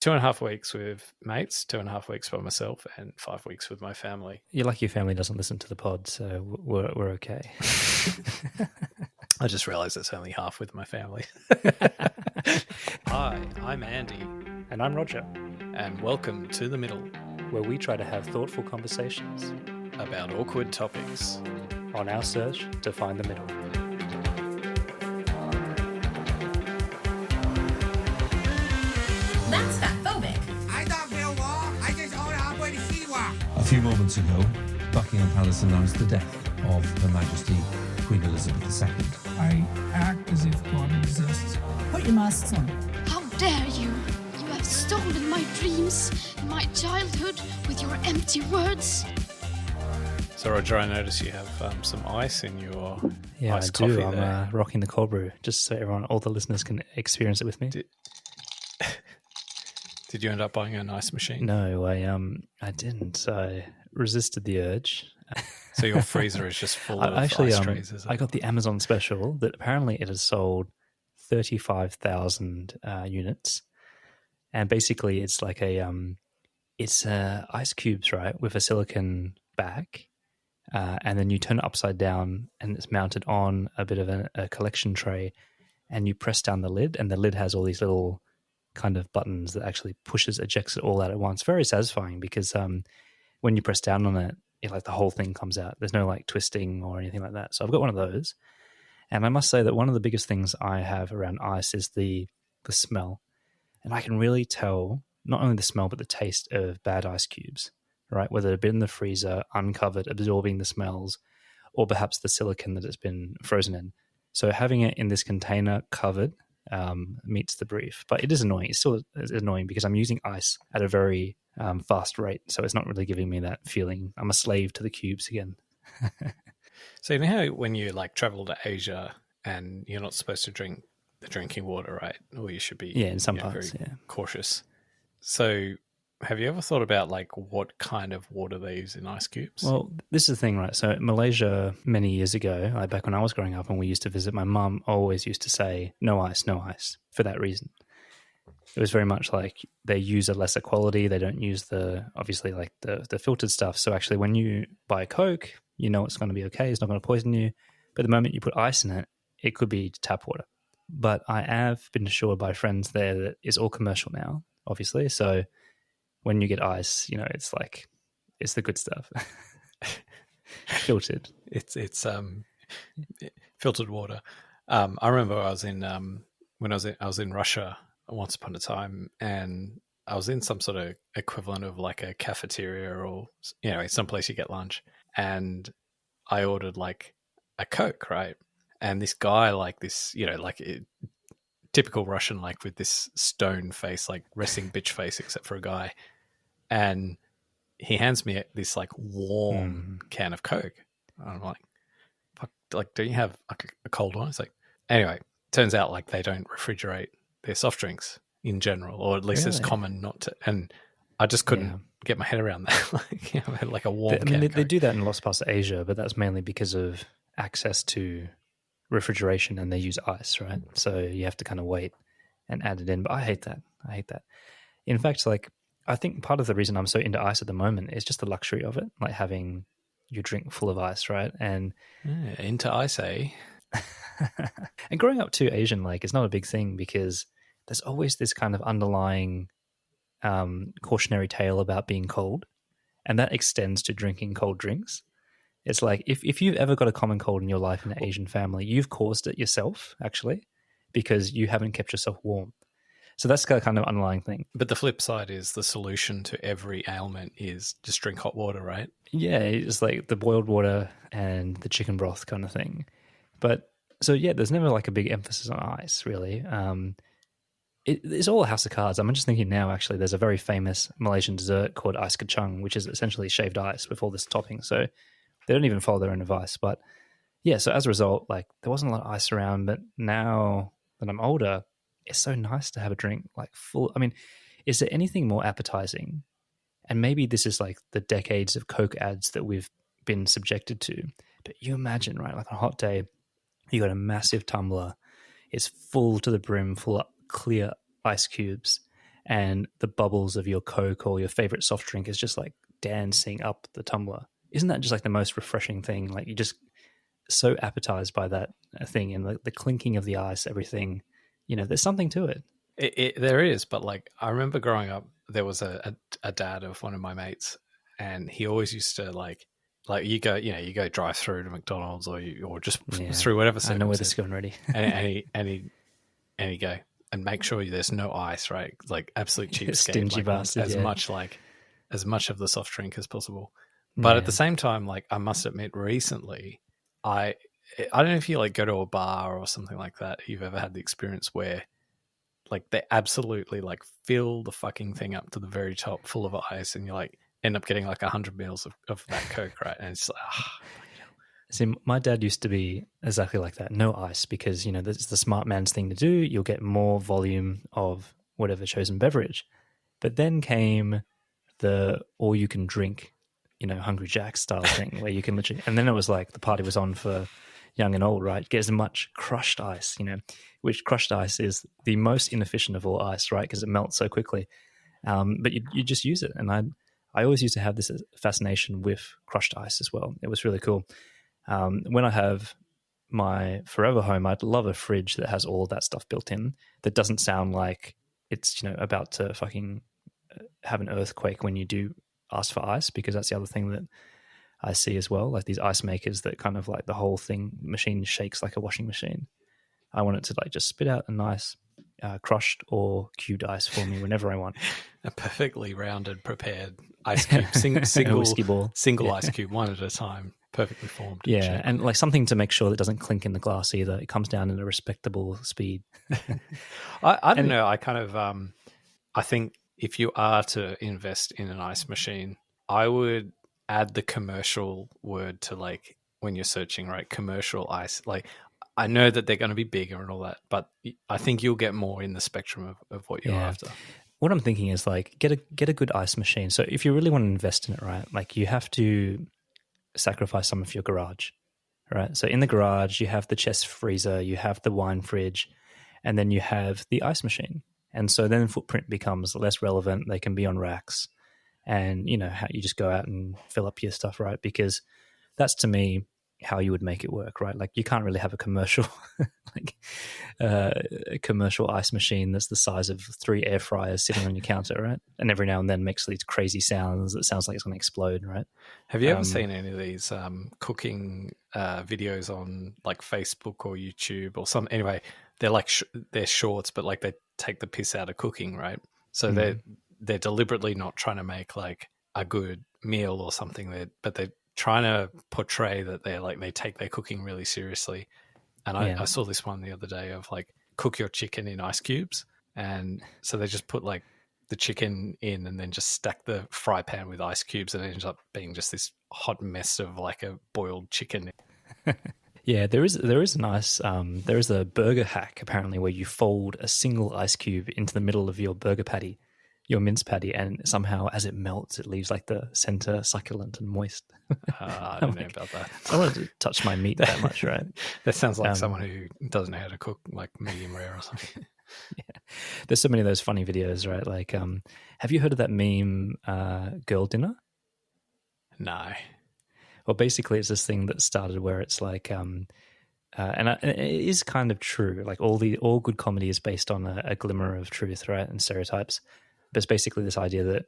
2.5 weeks with mates, 2.5 weeks by myself, and 5 weeks with my family. You're lucky your family doesn't listen to the pod, so we're okay. I just realised it's only half with my family. Hi, I'm Andy. And I'm Roger. And welcome to The Middle, where we try to have thoughtful conversations about awkward topics on our search to find the middle. That's fatphobic. I don't feel war. I just own halfway to Siwa. A few moments ago, Buckingham Palace announced the death of Her Majesty Queen Elizabeth II. I act as if God exists. Put your masks on. How dare you! You have stolen my dreams, my childhood, with your empty words. So, Roger, I notice you have some ice in your Yeah, iced I do. coffee there. I'm rocking the cold brew, just so everyone, all the listeners can experience it with me. Did you end up buying an ice machine? No, I didn't. I resisted the urge. So your freezer is just full of ice trays, is it? I got the Amazon special that apparently it has sold 35,000 units, and basically it's like it's ice cubes, right, with a silicon back, and then you turn it upside down, and it's mounted on a bit of a collection tray, and you press down the lid, and the lid has all these little kind of buttons that actually ejects it all out at once. Very satisfying because when you press down on it, like the whole thing comes out. There's no like twisting or anything like that. So I've got one of those. And I must say that one of the biggest things I have around ice is the smell. And I can really tell not only the smell, but the taste of bad ice cubes, right? Whether they've been in the freezer, uncovered, absorbing the smells, or perhaps the silicon that it's been frozen in. So having it in this container covered meets the brief. But it is annoying. It's still annoying because I'm using ice at a very fast rate. So it's not really giving me that feeling. I'm a slave to the cubes again. So you know how when you like travel to Asia and you're not supposed to drink the drinking water, right? Or you should be in some parts, very cautious. So have you ever thought about like what kind of water they use in ice cubes? Well, this is the thing, right? So Malaysia, many years ago, like back when I was growing up and we used to visit, my mum always used to say, no ice, for that reason. It was very much like they use a lesser quality. They don't use the filtered stuff. So actually when you buy a Coke, you know it's going to be okay. It's not going to poison you. But the moment you put ice in it, it could be tap water. But I have been assured by friends there that it's all commercial now, obviously. So when you get ice, you know, it's like, it's the good stuff. Filtered. It's filtered water. I remember I was in when I was in Russia once upon a time, and I was in some sort of equivalent of like a cafeteria or, you know, someplace you get lunch, and I ordered like a Coke, right? And this guy, like this, you know, like typical Russian, like with this stone face, like resting bitch face, except for a guy, and he hands me this like warm can of Coke. And I'm like, fuck, like, do you have like a cold one? It's like, anyway, turns out like they don't refrigerate their soft drinks in general, or at least it's common not to. And I just couldn't get my head around that. Like, you know, like a warm can. They do that in lots of parts of Asia, but that's mainly because of access to refrigeration, and they use ice, right? So you have to kind of wait and add it in. But I hate that. In fact, like, I think part of the reason I'm so into ice at the moment is just the luxury of it, like having your drink full of ice, right? And into ice, eh? And growing up too Asian, like, it's not a big thing because there's always this kind of underlying cautionary tale about being cold, and that extends to drinking cold drinks. It's like if you've ever got a common cold in your life in an Asian family, you've caused it yourself, actually, because you haven't kept yourself warm. So that's the kind of underlying thing. But the flip side is the solution to every ailment is just drink hot water, right? Yeah, it's like the boiled water and the chicken broth kind of thing. But so, yeah, there's never like a big emphasis on ice, really. It's all a house of cards. I'm just thinking now, actually, there's a very famous Malaysian dessert called ice kacang, which is essentially shaved ice with all this topping. So they don't even follow their own advice. But yeah, so as a result, like, there wasn't a lot of ice around. But now that I'm older, it's so nice to have a drink like full. I mean, is there anything more appetizing? And maybe this is like the decades of Coke ads that we've been subjected to. But you imagine, right, like on a hot day, you got a massive tumbler. It's full to the brim, full of clear ice cubes. and the bubbles of your Coke or your favorite soft drink is just like dancing up the tumbler. Isn't that just like the most refreshing thing? Like you just so appetized by that thing, and the clinking of the ice, everything, there's something to it. There is, but like I remember growing up, there was a dad of one of my mates, and he always used to like you go drive through to McDonald's or just through whatever. I know where this is going already. and he go and make sure there's no ice, right? Like absolute cheapskate, stingy bastard, as much of the soft drink as possible. But at the same time, like I must admit, recently, I don't know if you like go to a bar or something like that. You've ever had the experience where like they absolutely like fill the fucking thing up to the very top full of ice, and you like end up getting like 100 mils of that Coke, right? And it's like, See, my dad used to be exactly like that. No ice, because, that's the smart man's thing to do. You'll get more volume of whatever chosen beverage. But then came the all you can drink, Hungry Jack style thing where you can literally, and then it was like the party was on for young and old, right? Get as much crushed ice, which crushed ice is the most inefficient of all ice, right? Because it melts so quickly. But you just use it. And I always used to have this fascination with crushed ice as well. It was really cool. When I have my forever home, I'd love a fridge that has all of that stuff built in that doesn't sound like it's, about to fucking have an earthquake when you do ask for ice, because that's the other thing that I see as well. Like these ice makers that kind of like the whole machine shakes like a washing machine. I want it to like just spit out a nice crushed or cubed ice for me whenever I want. A perfectly rounded, prepared ice cube, single whiskey ball, ice cube, one at a time, perfectly formed. Yeah, and like something to make sure that it doesn't clink in the glass either. It comes down at a respectable speed. I don't know. I kind of I think if you are to invest in an ice machine, I would add the commercial word to like when you're searching, right? Commercial ice. Like I know that they're going to be bigger and all that, but I think you'll get more in the spectrum of what you're after. What I'm thinking is like get a good ice machine. So if you really want to invest in it, right, like you have to sacrifice some of your garage, right? So in the garage, you have the chest freezer, you have the wine fridge, and then you have the ice machine. And so then footprint becomes less relevant. They can be on racks, and how you just go out and fill up your stuff, right? Because that's to me how you would make it work, right? Like you can't really have a commercial a commercial ice machine that's the size of 3 air fryers sitting on your counter, right? And every now and then makes these crazy sounds that sounds like it's going to explode, right? Have you ever seen any of these cooking videos on like Facebook or YouTube or some? Anyway, they're like they're shorts, but like they take the piss out of cooking, right? So they're deliberately not trying to make like a good meal or something, but they're trying to portray that they take their cooking really seriously. And I saw this one the other day of like cook your chicken in ice cubes, and so they just put like the chicken in and then just stack the fry pan with ice cubes, and it ends up being just this hot mess of like a boiled chicken. Yeah, there is a nice there is a burger hack apparently where you fold a single ice cube into the middle of your burger patty, your mince patty, and somehow as it melts, it leaves like the center succulent and moist. I don't know about that. I don't want to touch my meat that much, right? That sounds like someone who doesn't know how to cook like medium rare or something. Yeah, there's so many of those funny videos, right? Like, have you heard of that meme, girl dinner? No. Well, basically, it's this thing that started where it's like, and it is kind of true. Like all good comedy is based on a glimmer of truth, right, and stereotypes. But it's basically this idea that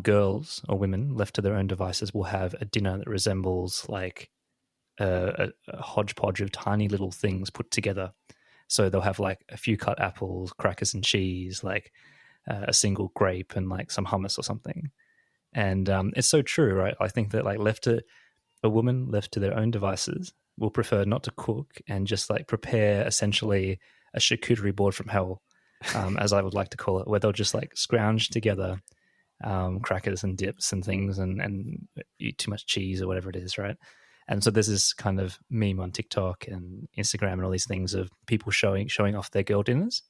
girls or women left to their own devices will have a dinner that resembles like a hodgepodge of tiny little things put together. So they'll have like a few cut apples, crackers and cheese, like a single grape and like some hummus or something. And it's so true, right? I think that like a woman left to their own devices will prefer not to cook and just like prepare essentially a charcuterie board from hell, as I would like to call it, where they'll just like scrounge together crackers and dips and things and eat too much cheese or whatever it is, right? And so there's this kind of meme on TikTok and Instagram and all these things of people showing off their girl dinners.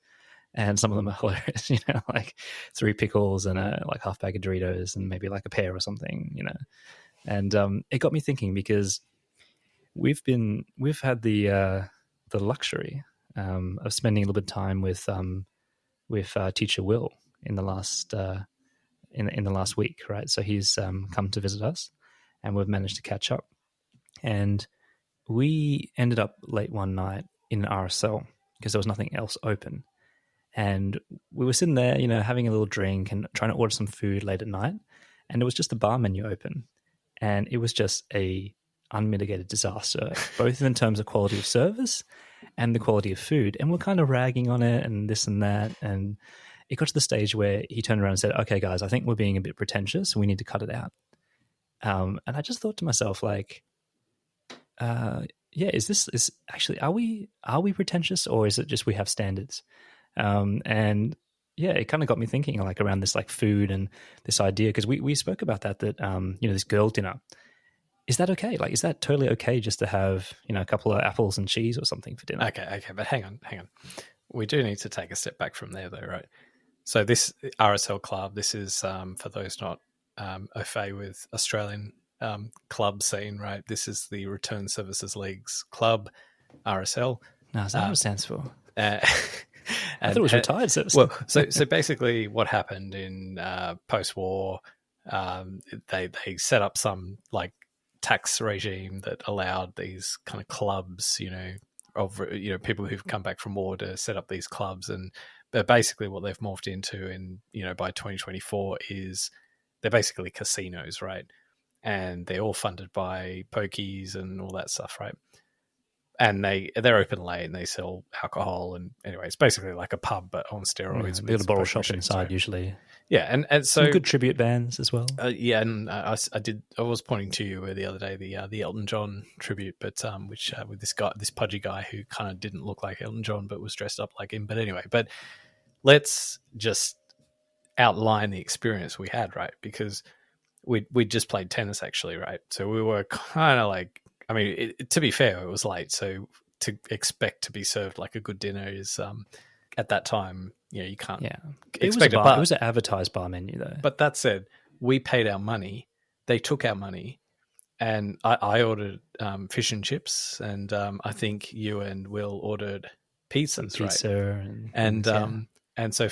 And some of them are hilarious, like 3 pickles and a like half bag of Doritos and maybe like a pear or something, And it got me thinking because we've had the luxury of spending a little bit of time with teacher Will in the last in the last week, right? So he's come to visit us, and we've managed to catch up. And we ended up late one night in an RSL because there was nothing else open. And we were sitting there, you know, having a little drink and trying to order some food late at night. And it was just the bar menu open. And it was just a unmitigated disaster, both in terms of quality of service and the quality of food. And we're kind of ragging on it and this and that. And it got to the stage where he turned around and said, okay, guys, I think we're being a bit pretentious. We need to cut it out. And I just thought to myself, like, yeah, is actually, are we pretentious, or is it just we have standards? And yeah, it kind of got me thinking, like, around this, like, food and this idea, because we spoke about that you know, this girl dinner, is that okay? Like, is that totally okay just to have, you know, a couple of apples and cheese or something for dinner? Okay, but hang on. We do need to take a step back from there, though, right? So this RSL club, this is for those not au fait with Australian club scene, right? This is the Return Services League's club, RSL. No, is that what it stands for? I thought it was retired service. Well, so basically, what happened in post-war, they set up some, like, tax regime that allowed these kind of clubs, you know, of, you know, people who've come back from war to set up these clubs, and basically what they've morphed into in, you know, by 2024 is they're basically casinos, right? And they're all funded by pokies and all that stuff, right? And they're open late and they sell alcohol, and anyway, it's basically like a pub but on steroids. Yeah, a little bottle shop inside, right? Usually. Yeah, and so some good tribute bands as well. Yeah, and I was pointing to you the other day the Elton John tribute, but which with this pudgy guy who kind of didn't look like Elton John but was dressed up like him. But anyway, let's just outline the experience we had, right? Because we just played tennis, actually, right? So we were kind of like, I mean, to be fair, it was late, so to expect to be served like a good dinner is at that time, you know, you can't expect it was an advertised bar menu, though. But that said, we paid our money, they took our money, and I ordered fish and chips, and I think you and Will ordered pizzas, right? And so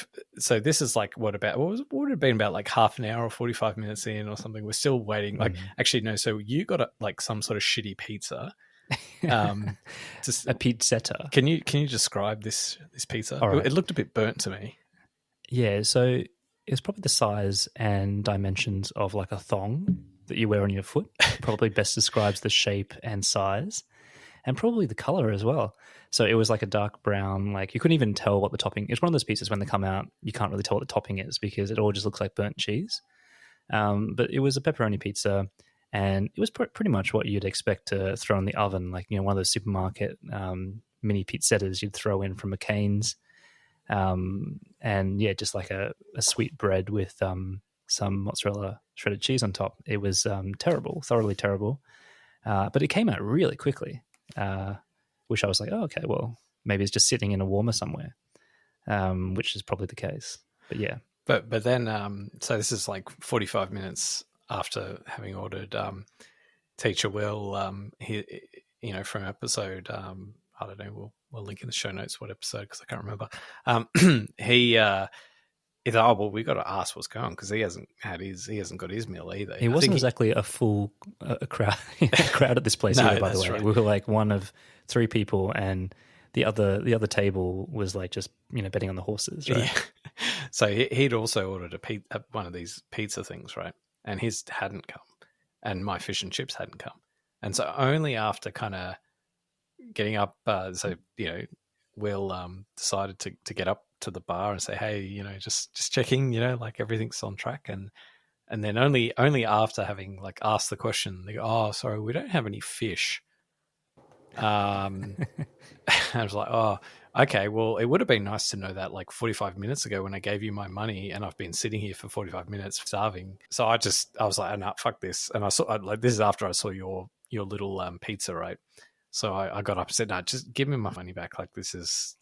this is like what would it have been about, like half an hour or 45 minutes in or something? We're still waiting. Like, actually, no. So you got like some sort of shitty pizza. Just a pizzetta. Can you describe this pizza? Right. It looked a bit burnt to me. Yeah. So it's probably the size and dimensions of like a thong that you wear on your foot. Probably best describes the shape and size, and probably the color as well. So it was like a dark brown, like you couldn't even tell what the topping. It's one of those pizzas when they come out, you can't really tell what the topping is because it all just looks like burnt cheese. But it was a pepperoni pizza, and it was pretty much what you'd expect to throw in the oven, like, you know, one of those supermarket mini pizzettas you'd throw in from McCain's. And yeah, just like a sweet bread with some mozzarella shredded cheese on top. It was terrible, thoroughly terrible. But it came out really quickly. Which I was like, oh, okay, well, maybe it's just sitting in a warmer somewhere, which is probably the case. But yeah. But then, so this is like 45 minutes after having ordered Teacher Will, he, you know, from episode, I don't know, we'll link in the show notes what episode because I can't remember. He's like, oh, well, we got to ask what's going on because he hasn't got his meal either. It wasn't exactly a full crowd at this place either, by the way. Right. We were like one of 3 people, and the other table was like just, you know, betting on the horses, right? Yeah. So he'd also ordered one of these pizza things, right? And his hadn't come, and my fish and chips hadn't come, and so only after kind of getting up, so you know, Will decided to get up to the bar and say, hey, you know, just checking, you know, like everything's on track, and then only after having like asked the question, they go, oh, sorry, we don't have any fish. I was like, oh, okay, well, it would have been nice to know that like 45 minutes ago when I gave you my money, and I've been sitting here for 45 minutes starving. So I was like, nah, fuck this. And this is after I saw your little pizza, right? So I got up and said, no, just give me my money back. Like this is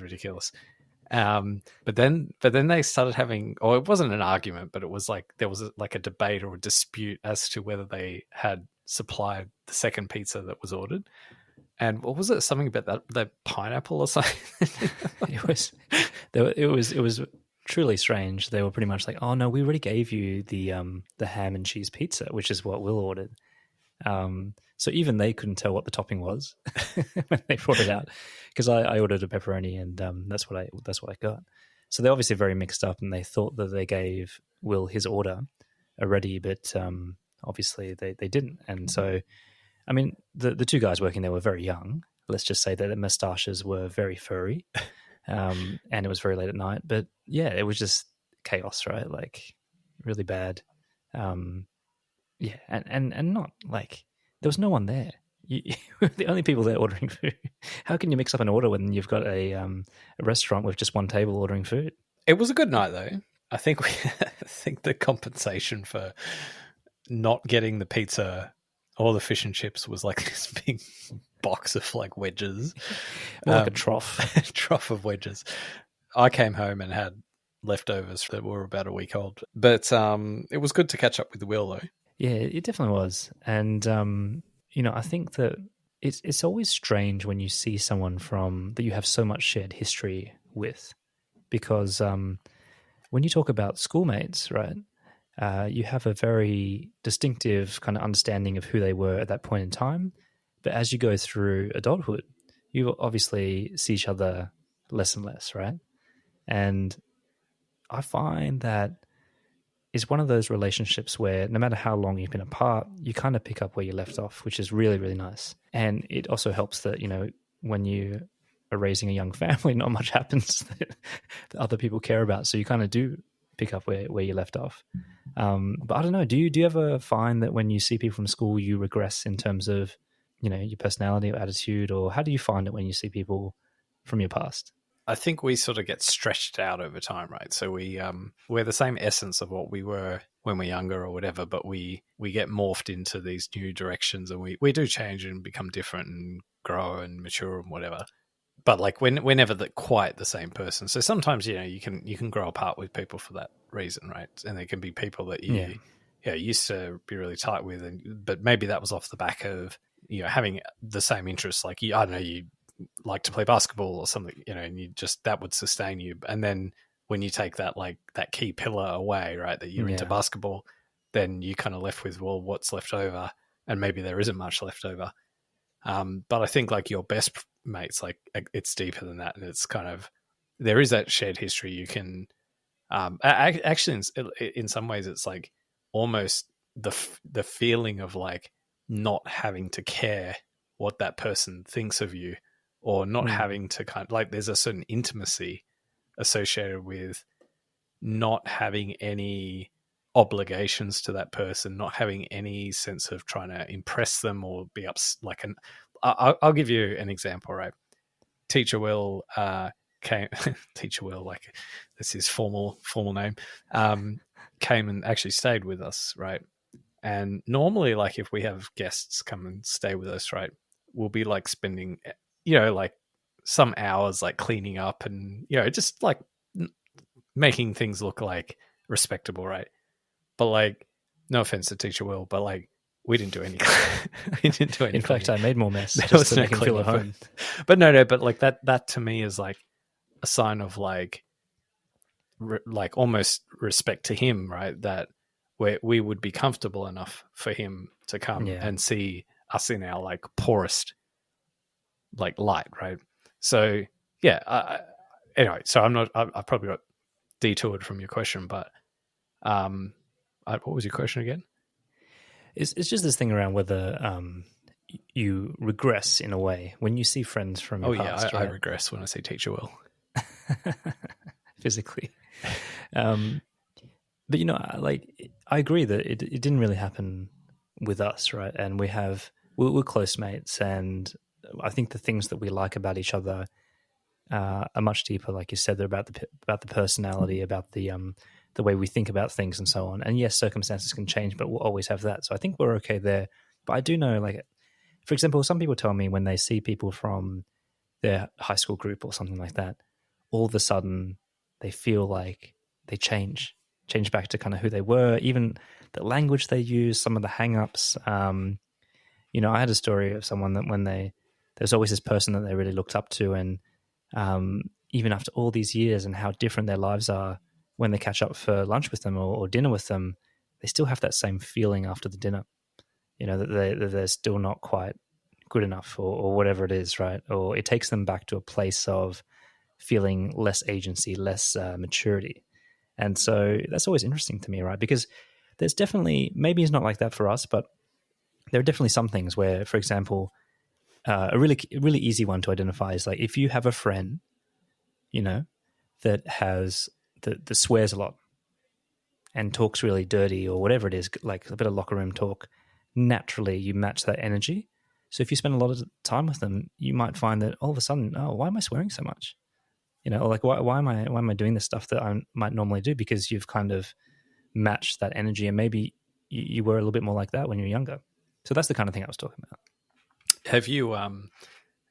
ridiculous. But then they started having, or it wasn't an argument, but it was like there was like a debate or a dispute as to whether they had supplied the second pizza that was ordered. And what was it? Something about that pineapple or something? It was truly strange. They were pretty much like, "Oh no, we already gave you the ham and cheese pizza, which is what Will ordered." So even they couldn't tell what the topping was when they brought it out, because I ordered a pepperoni and that's what I got. So they're obviously very mixed up, and they thought that they gave Will his order already, but obviously they didn't. And so, I mean, the two guys working there were very young. Let's just say that their moustaches were very furry, and it was very late at night. But yeah, it was just chaos, right? Like really bad. Yeah, and not like there was no one there. You were the only people there ordering food. How can you mix up an order when you've got a restaurant with just one table ordering food? It was a good night, though. I think I think the compensation for not getting the pizza or the fish and chips was like this big box of like wedges, More like a trough. trough of wedges. I came home and had leftovers that were about a week old, but it was good to catch up with Will, though. Yeah, it definitely was. And, I think that it's always strange when you see someone that you have so much shared history with, because when you talk about schoolmates, right, you have a very distinctive kind of understanding of who they were at that point in time. But as you go through adulthood, you obviously see each other less and less, right? And I find that is one of those relationships where no matter how long you've been apart, you kind of pick up where you left off, which is really, really nice. And it also helps that, when you are raising a young family, not much happens that other people care about. So you kind of do pick up where you left off. But I don't know, do you ever find that when you see people from school, you regress in terms of, your personality or attitude, or how do you find it when you see people from your past? I think we sort of get stretched out over time, right? So we're the same essence of what we were when we're younger or whatever, but we get morphed into these new directions, and we do change and become different and grow and mature and whatever. But like we're never quite the same person. So sometimes you can grow apart with people for that reason, right? And there can be people that you used to be really tight with, but maybe that was off the back of having the same interests. Like I don't know, you like to play basketball or something, and you just, that would sustain you. And then when you take that, like that key pillar away, right, that you're into basketball, then you kind of left with, well, what's left over? And maybe there isn't much left over. But I think like your best mates, like it's deeper than that. And it's kind of, there is that shared history. You can, actually in some ways it's like almost the feeling of like not having to care what that person thinks of you, or not having to kind of like, there's a certain intimacy associated with not having any obligations to that person, not having any sense of trying to impress them or be like I'll give you an example, right? Teacher Will came, Teacher Will, like that's his formal name, came and actually stayed with us, right? And normally, like if we have guests come and stay with us, right, we'll be like spending, like some hours like cleaning up and, just like making things look like respectable, right? But like, no offense to Teacher Will, but like we didn't do anything. In fact, I made more mess There just was to no make him feel at cleaning, home. but no, but like that to me is like a sign of like like almost respect to him, right? That we would be comfortable enough for him to come and see us in our like poorest like light, right? So anyway, so I probably got detoured from your question, but what was your question again? It's just this thing around whether you regress in a way when you see friends from your past. I regress when I see Teacher Will. Physically. But like I agree that it didn't really happen with us, right? And we're close mates, and I think the things that we like about each other are much deeper. Like you said, they're about the personality, about the way we think about things, and so on. And yes, circumstances can change, but we'll always have that. So I think we're okay there. But I do know, like, for example, some people tell me when they see people from their high school group or something like that, all of a sudden they feel like they change back to kind of who they were, even the language they use, some of the hang-ups. I had a story of someone that there's always this person that they really looked up to, and even after all these years and how different their lives are, when they catch up for lunch with them or dinner with them, they still have that same feeling after the dinner, that they're still not quite good enough or whatever it is, right? Or it takes them back to a place of feeling less agency, less maturity. And so that's always interesting to me, right? Because there's definitely, maybe it's not like that for us, but there are definitely some things where, for example, a really easy one to identify is like if you have a friend, that swears a lot and talks really dirty or whatever it is, like a bit of locker room talk, naturally you match that energy. So if you spend a lot of time with them, you might find that all of a sudden, oh, why am I swearing so much? Or like why am I doing this stuff that I might normally do? Because you've kind of matched that energy, and maybe you were a little bit more like that when you were younger. So that's the kind of thing I was talking about. Have you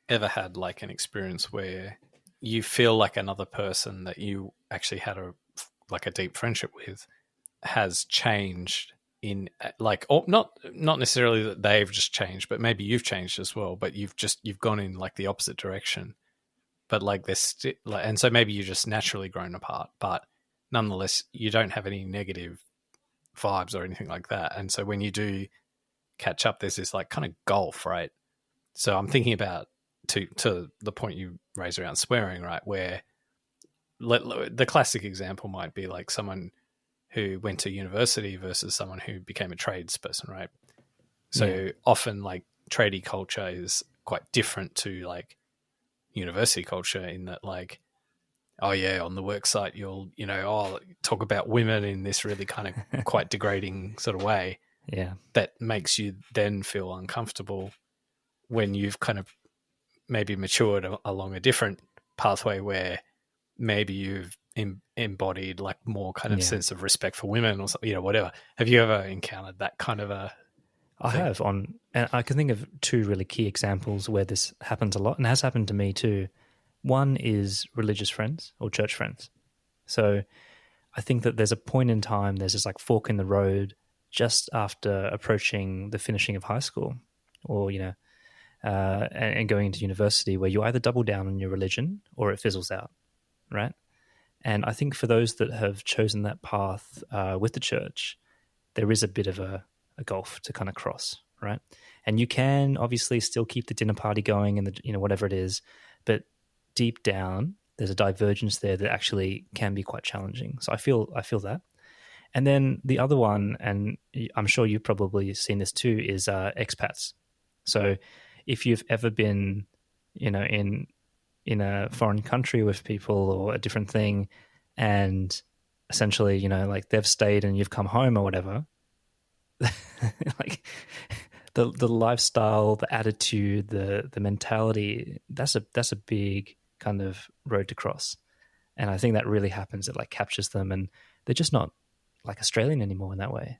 ever had like an experience where you feel like another person that you actually had a deep friendship with has changed in like, or not necessarily that they've just changed, but maybe you've changed as well, but you've gone in like the opposite direction, but like this, and so maybe you're just naturally grown apart, but nonetheless, you don't have any negative vibes or anything like that. And so when you do catch up, there's this like kind of gulf, right? So I'm thinking about to the point you raised around swearing, right? Where the classic example might be like someone who went to university versus someone who became a tradesperson, right? So often like tradie culture is quite different to like university culture in that like, oh yeah, on the work site, you'll, talk about women in this really kind of quite degrading sort of way. Yeah. That makes you then feel uncomfortable when you've kind of maybe matured along a different pathway where maybe you've embodied like more kind of sense of respect for women or something, whatever. Have you ever encountered that kind of a I thing? have and I can think of two really key examples where this happens a lot and has happened to me too. One is religious friends or church friends. So I think that there's a point in time, there's this like fork in the road just after approaching the finishing of high school or, and going into university where you either double down on your religion or it fizzles out, right? And I think for those that have chosen that path with the church, there is a bit of a gulf to kind of cross, right? And you can obviously still keep the dinner party going and whatever it is, but deep down there's a divergence there that actually can be quite challenging. So I feel that. And then the other one, and I'm sure you've probably seen this too, is expats. So if you've ever been, in a foreign country with people or a different thing, and essentially, like they've stayed and you've come home or whatever, like the lifestyle, the attitude, the mentality, that's a big kind of road to cross. And I think that really happens. It like captures them and they're just not like Australian anymore in that way.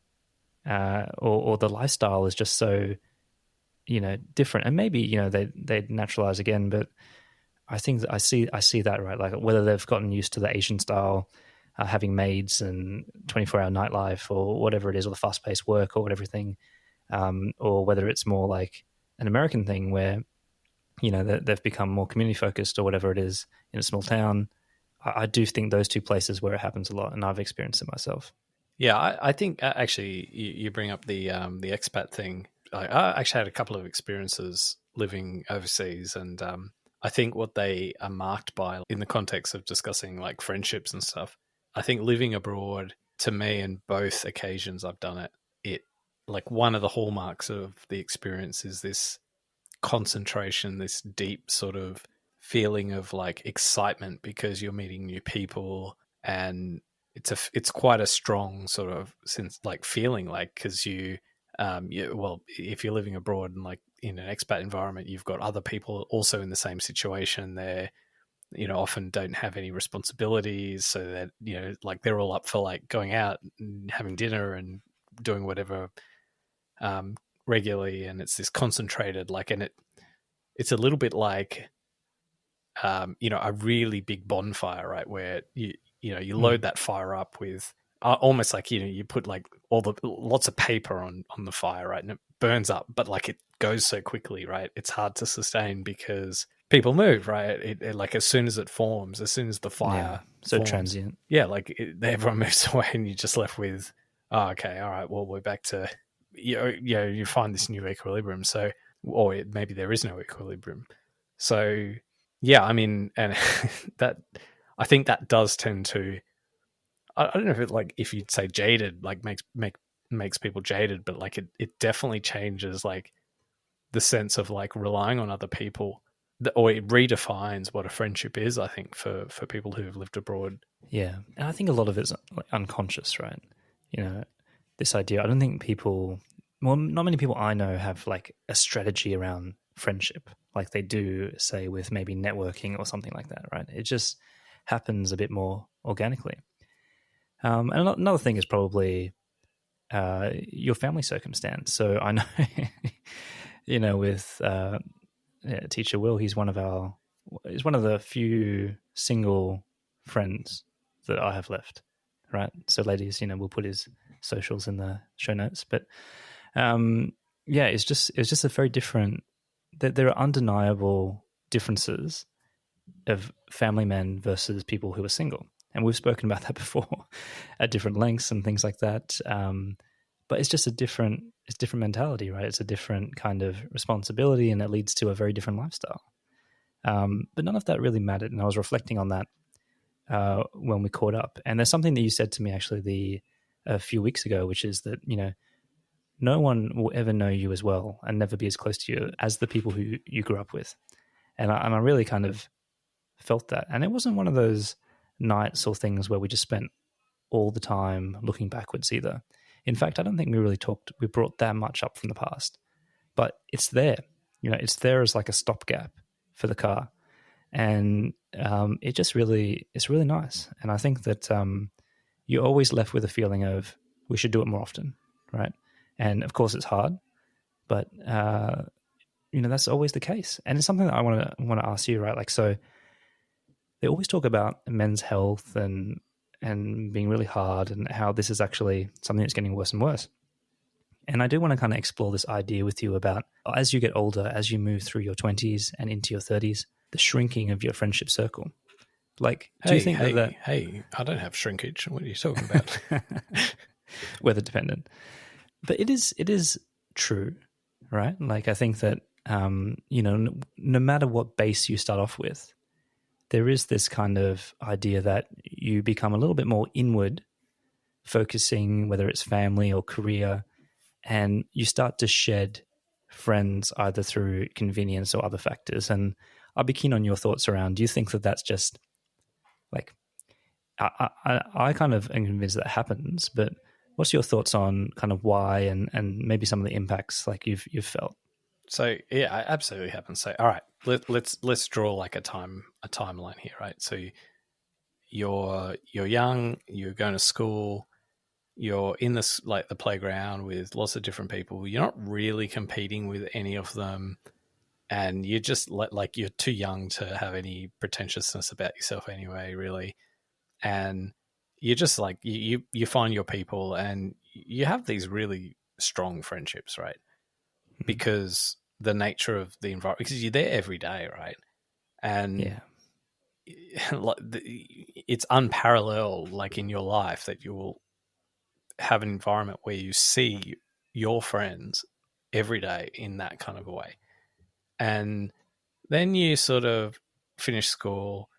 Or the lifestyle is just so, different. And maybe, they naturalize again, but I think that I see that, right? Like whether they've gotten used to the Asian style, having maids and 24-hour nightlife or whatever it is, or the fast-paced work or everything, or whether it's more like an American thing where, they've become more community-focused or whatever it is in a small town. I do think those two places where it happens a lot, and I've experienced it myself. Yeah, I think actually you bring up the expat thing. I actually had a couple of experiences living overseas, and I think what they are marked by in the context of discussing like friendships and stuff, I think living abroad, to me, in both occasions I've done it like one of the hallmarks of the experience is this concentration, this deep sort of feeling of like excitement because you're meeting new people, and it's quite a strong sort of sense, like feeling, like because if you're living abroad and like in an expat environment, you've got other people also in the same situation. They're often don't have any responsibilities, so that like they're all up for like going out and having dinner and doing whatever regularly, and it's this concentrated like, and it's a little bit like a really big bonfire, right, where you load that fire up with almost like you put like lots of paper on the fire, right, and it burns up, but like it goes so quickly, right? It's hard to sustain because people move, right? It like as soon as it forms, as soon as the fire so forms, transient. yeah, like everyone moves away and you're just left with, oh, okay, all right, well, we're back to, you find this new equilibrium. So, or maybe there is no equilibrium. So, yeah, I mean, and that, I think that does tend to, I don't know if it, like, if you'd say jaded, like makes people jaded, but like it definitely changes like the sense of like relying on other people, or it redefines what a friendship is, I think, for people who've lived abroad. Yeah. And I think a lot of it's like unconscious, right? You know, this idea, I don't think people, well, not many people I know have like a strategy around friendship like they do, say, with maybe networking or something like that, right? It just happens a bit more organically. And another thing is probably your family circumstance. So I know, with Teacher Will, he's one of the few single friends that I have left, right? So ladies, we'll put his socials in the show notes. But it's just a very different. There are undeniable differences of family men versus people who are single. And we've spoken about that before at different lengths and things like that. But it's just a different mentality, right? It's a different kind of responsibility, and it leads to a very different lifestyle. But none of that really mattered. And I was reflecting on that when we caught up. And there's something that you said to me actually a few weeks ago, which is that, no one will ever know you as well and never be as close to you as the people who you grew up with. And I really kind of felt that. And it wasn't one of those nights or things where we just spent all the time looking backwards either. In fact, I don't think we brought that much up from the past, but it's there. It's there as like a stopgap for the car. And it's really nice. And I think that you're always left with a feeling of we should do it more often, right? And of course it's hard, but that's always the case. And it's something that I want to ask you, right? Like, so they always talk about men's health and being really hard, and how this is actually something that's getting worse and worse. And I do want to kind of explore this idea with you about, as you get older, as you move through your 20s and into your 30s, the shrinking of your friendship circle. Like, do you think that... Hey, I don't have shrinkage. What are you talking about? Weather dependent. But it is true, right? Like, I think that, no matter what base you start off with, there is this kind of idea that you become a little bit more inward, focusing, whether it's family or career, and you start to shed friends either through convenience or other factors. And I'd be keen on your thoughts around, do you think that that's just like, I kind of am convinced that happens, but what's your thoughts on kind of why and maybe some of the impacts like you've felt? So yeah, it absolutely happens. So all right, let's draw like a timeline here, right? So you're young, you're going to school, you're in this like the playground with lots of different people. You're not really competing with any of them, and you're just like you're too young to have any pretentiousness about yourself anyway, really. And you're just like you find your people, and you have these really strong friendships, right? Because the nature of the environment, because you're there every day, right? And it's unparalleled, like in your life, that you will have an environment where you see your friends every day in that kind of a way. And then you sort of finish school,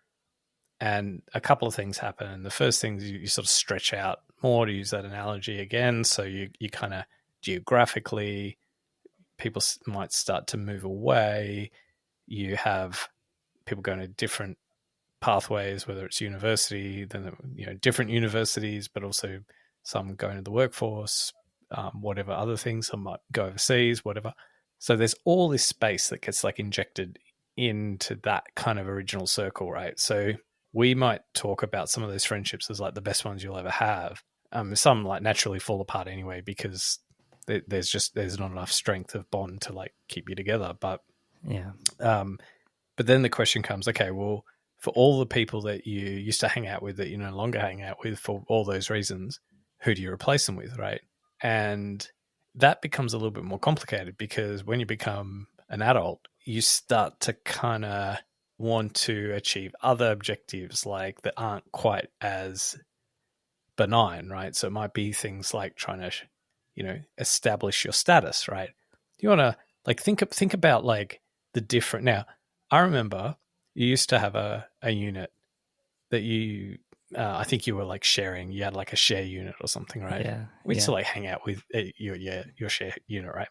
and a couple of things happen. The first thing is you sort of stretch out more, to use that analogy again. So you kind of geographically, people might start to move away. You have people going to different pathways, whether it's university, then different universities, but also some going to the workforce, whatever other things. Some might go overseas, whatever. So there's all this space that gets like injected into that kind of original circle, right? So we might talk about some of those friendships as like the best ones you'll ever have. Some like naturally fall apart anyway because there's not enough strength of bond to like keep you together. But but then the question comes, okay, well, for all the people that you used to hang out with that you no longer hang out with for all those reasons, who do you replace them with, right? And that becomes a little bit more complicated because when you become an adult, you start to kind of want to achieve other objectives like that aren't quite as benign, right? So it might be things like trying to, establish your status, right? You want to like think about like the different. Now, I remember you used to have a unit that you, I think you were like sharing. You had like a share unit or something, right? Yeah. We used to like hang out with your share unit, right?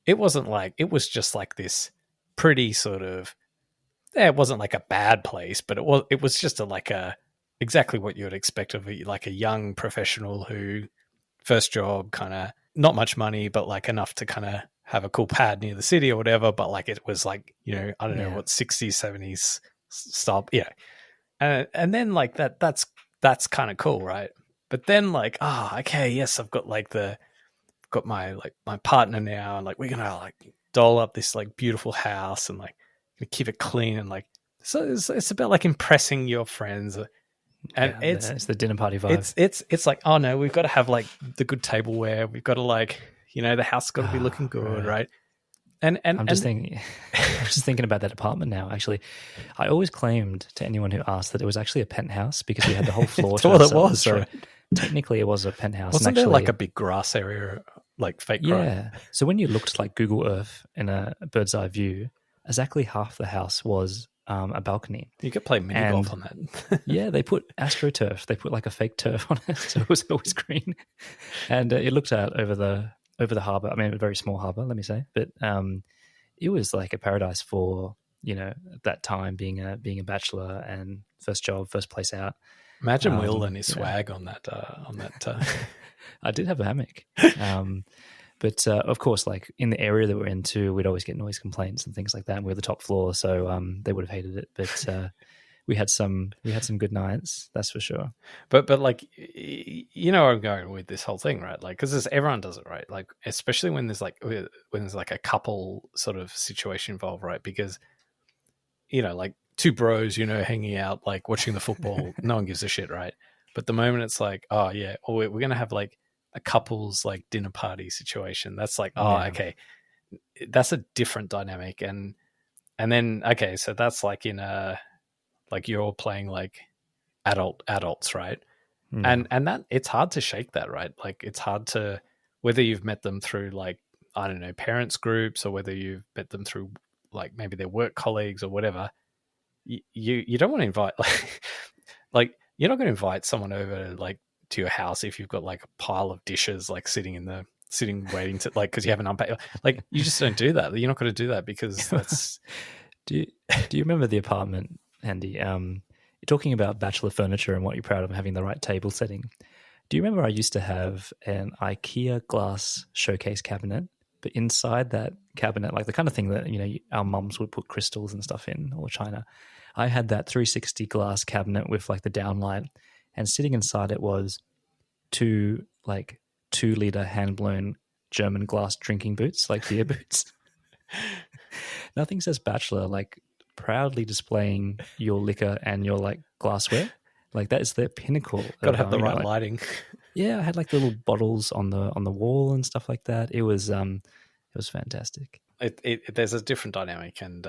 It wasn't like, it was just like this pretty sort of, it wasn't like a bad place, but it was just exactly what you would expect of like a young professional who first job, kind of not much money, but like enough to kind of have a cool pad near the city or whatever. But like it was like, I don't know what 60s, 70s style. Yeah. And then like that's kind of cool. Right. But then like, okay, yes, I've got my partner now, and like we're gonna like doll up this like beautiful house and like keep it clean, and like so it's about like impressing your friends, and it's the dinner party vibe. It's like, oh no, we've got to have like the good tableware, we've got to like the house has got to be looking good, right? And I'm just thinking about that apartment now. Actually, I always claimed to anyone who asked that it was actually a penthouse because we had the whole floor. That's what it was, so right? Technically, it was a penthouse. Wasn't there like a big grass area, like fake grass? Yeah. So when you looked like Google Earth in a bird's eye view, exactly half the house was a balcony. You could play mini golf on that. Yeah, they put AstroTurf. They put like a fake turf on it, so it was always green, and it looked out over the harbour. I mean, a very small harbour, let me say, but it was like a paradise for at that time being a bachelor and first job, first place out. Imagine Will and his swag on that. I did have a hammock. But of course, like in the area that we're in too, we'd always get noise complaints and things like that. And we were the top floor, so they would have hated it. But we had some good nights, that's for sure. But like, where I'm going with this whole thing, right? Like, because everyone does it, right? Like, especially when there's like a couple sort of situation involved, right? Because like two bros, hanging out, like watching the football, no one gives a shit, right? But the moment it's like, oh yeah, we're gonna have like a couple's like dinner party situation, that's like, okay, that's a different dynamic. And then okay, so that's like in a, like you're playing like adults, right? And that it's hard to shake that, right? Like it's hard to, whether you've met them through like, I don't know, parents groups, or whether you've met them through like maybe their work colleagues or whatever, you don't want to invite like you're not going to invite someone over like to your house if you've got like a pile of dishes like sitting waiting to, like, because you haven't unpacked, like you just don't do that. You're not going to do that because that's do you remember the apartment, Andy? You're talking about bachelor furniture and what you're proud of, having the right table setting. Do you remember I used to have an IKEA glass showcase cabinet, but inside that cabinet, like the kind of thing that our mums would put crystals and stuff in, or china, I had that 360 glass cabinet with like the downlight, and sitting inside it was 2 2-liter hand-blown German glass drinking boots, like beer boots. Nothing says bachelor like proudly displaying your liquor and your like glassware. Like that is the pinnacle. Got to have the right lighting. Yeah, I had like little bottles on the wall and stuff like that. It was fantastic. There's a different dynamic, and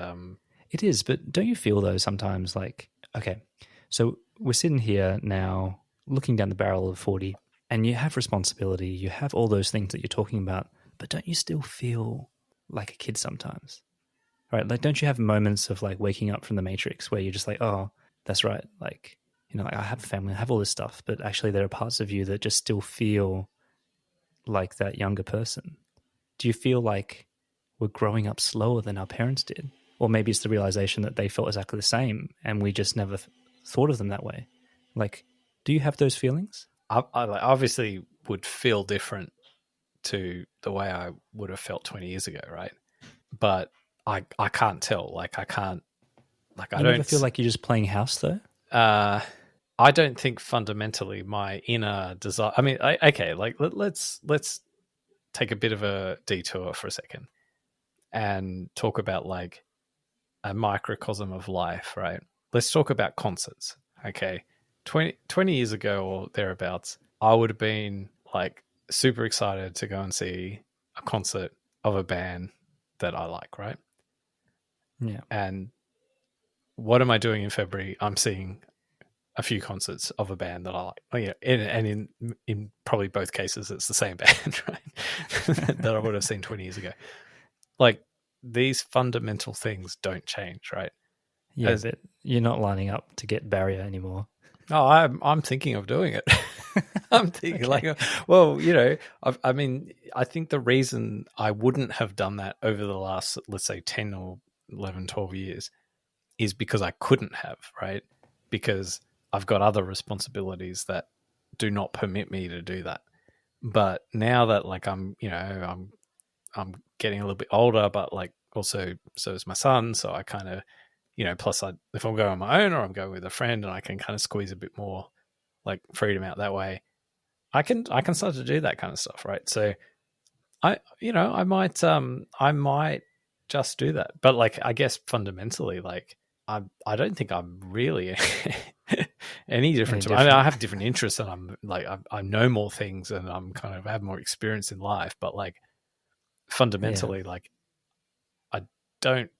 it is. But don't you feel though sometimes like, okay, so we're sitting here now looking down the barrel of 40, and you have responsibility, you have all those things that you're talking about, but don't you still feel like a kid sometimes? Right? Like, don't you have moments of like waking up from the Matrix where you're just like, oh, that's right. Like, like I have a family, I have all this stuff, but actually there are parts of you that just still feel like that younger person. Do you feel like we're growing up slower than our parents did? Or maybe it's the realization that they felt exactly the same and we just never thought of them that way. Like, do you have those feelings? I obviously would feel different to the way I would have felt 20 years ago, right? But I can't tell. Like, I can't, like, I don't feel like you're just playing house though. I don't think fundamentally my inner desire. I mean, okay, like let's take a bit of a detour for a second and talk about like a microcosm of life, right? Let's talk about concerts. Okay, 20 years ago or thereabouts, I would have been like super excited to go and see a concert of a band that I like, right? Yeah. And what am I doing in February? I'm seeing a few concerts of a band that I like. Oh, yeah, and in probably both cases, it's the same band, right? that I would have seen 20 years ago. Like, these fundamental things don't change, right? Yeah, but you're not lining up to get Barrier anymore. Oh, I'm thinking of doing it. I'm thinking like, well, you know, I mean, I think the reason I wouldn't have done that over the last, let's say, 10 or 11, 12 years is because I couldn't have, right? Because I've got other responsibilities that do not permit me to do that. But now that like I'm getting a little bit older, but like also so is my son, so I kind of, you know, plus if I'm going on my own or I'm going with a friend and I can kind of squeeze a bit more like freedom out that way, I can start to do that kind of stuff, right? So I might just do that. But like, I guess fundamentally, like I don't think I'm really any different. I mean, I have different interests and I'm like, I know more things and I'm kind of have more experience in life, but like fundamentally, like I don't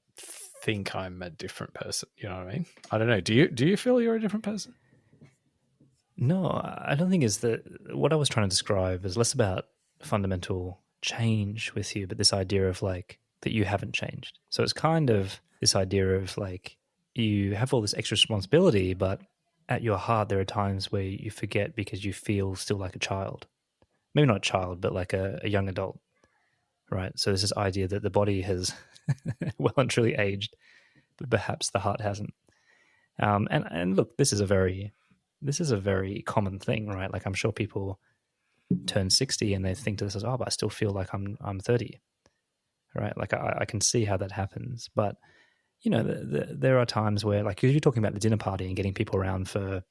think I'm a different person. You know what I mean? I don't know. Do you feel you're a different person? No, I don't think it's that. What I was trying to describe is less about fundamental change with you, but this idea of like that you haven't changed. So it's kind of this idea of like you have all this extra responsibility, but at your heart there are times where you forget because you feel still like a child. Maybe not a child, but like a young adult, right? So there's this idea that the body has well and truly aged, but perhaps the heart hasn't. And look, this is a very common thing, right? Like I'm sure people turn 60 and they think to themselves, oh, but I still feel like I'm 30, right? Like I can see how that happens. But, you know, there are times where, like, you're talking about the dinner party and getting people around for,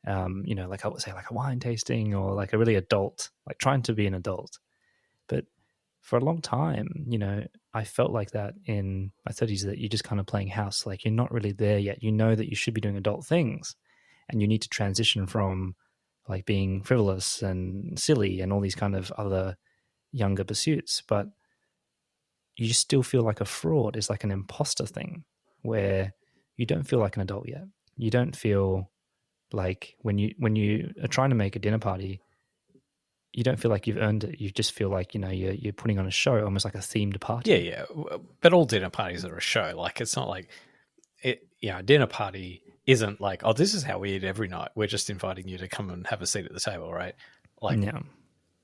you know, like I would say like a wine tasting or like a really adult, like trying to be an adult. But for a long time, you know, I felt like that in my 30s, that you're just kind of playing house. Like you're not really there yet. You know that you should be doing adult things. And you need to transition from like being frivolous and silly and all these kind of other younger pursuits. But you just still feel like a fraud. It's like an imposter thing where you don't feel like an adult yet. You don't feel like when you are trying to make a dinner party, you don't feel like you've earned it. You just feel like, you know, you're putting on a show, almost like a themed party. Yeah. But all dinner parties are a show. Like it's not like it. You know, a dinner party isn't like, oh, this is how we eat every night. We're just inviting you to come and have a seat at the table, right? Like,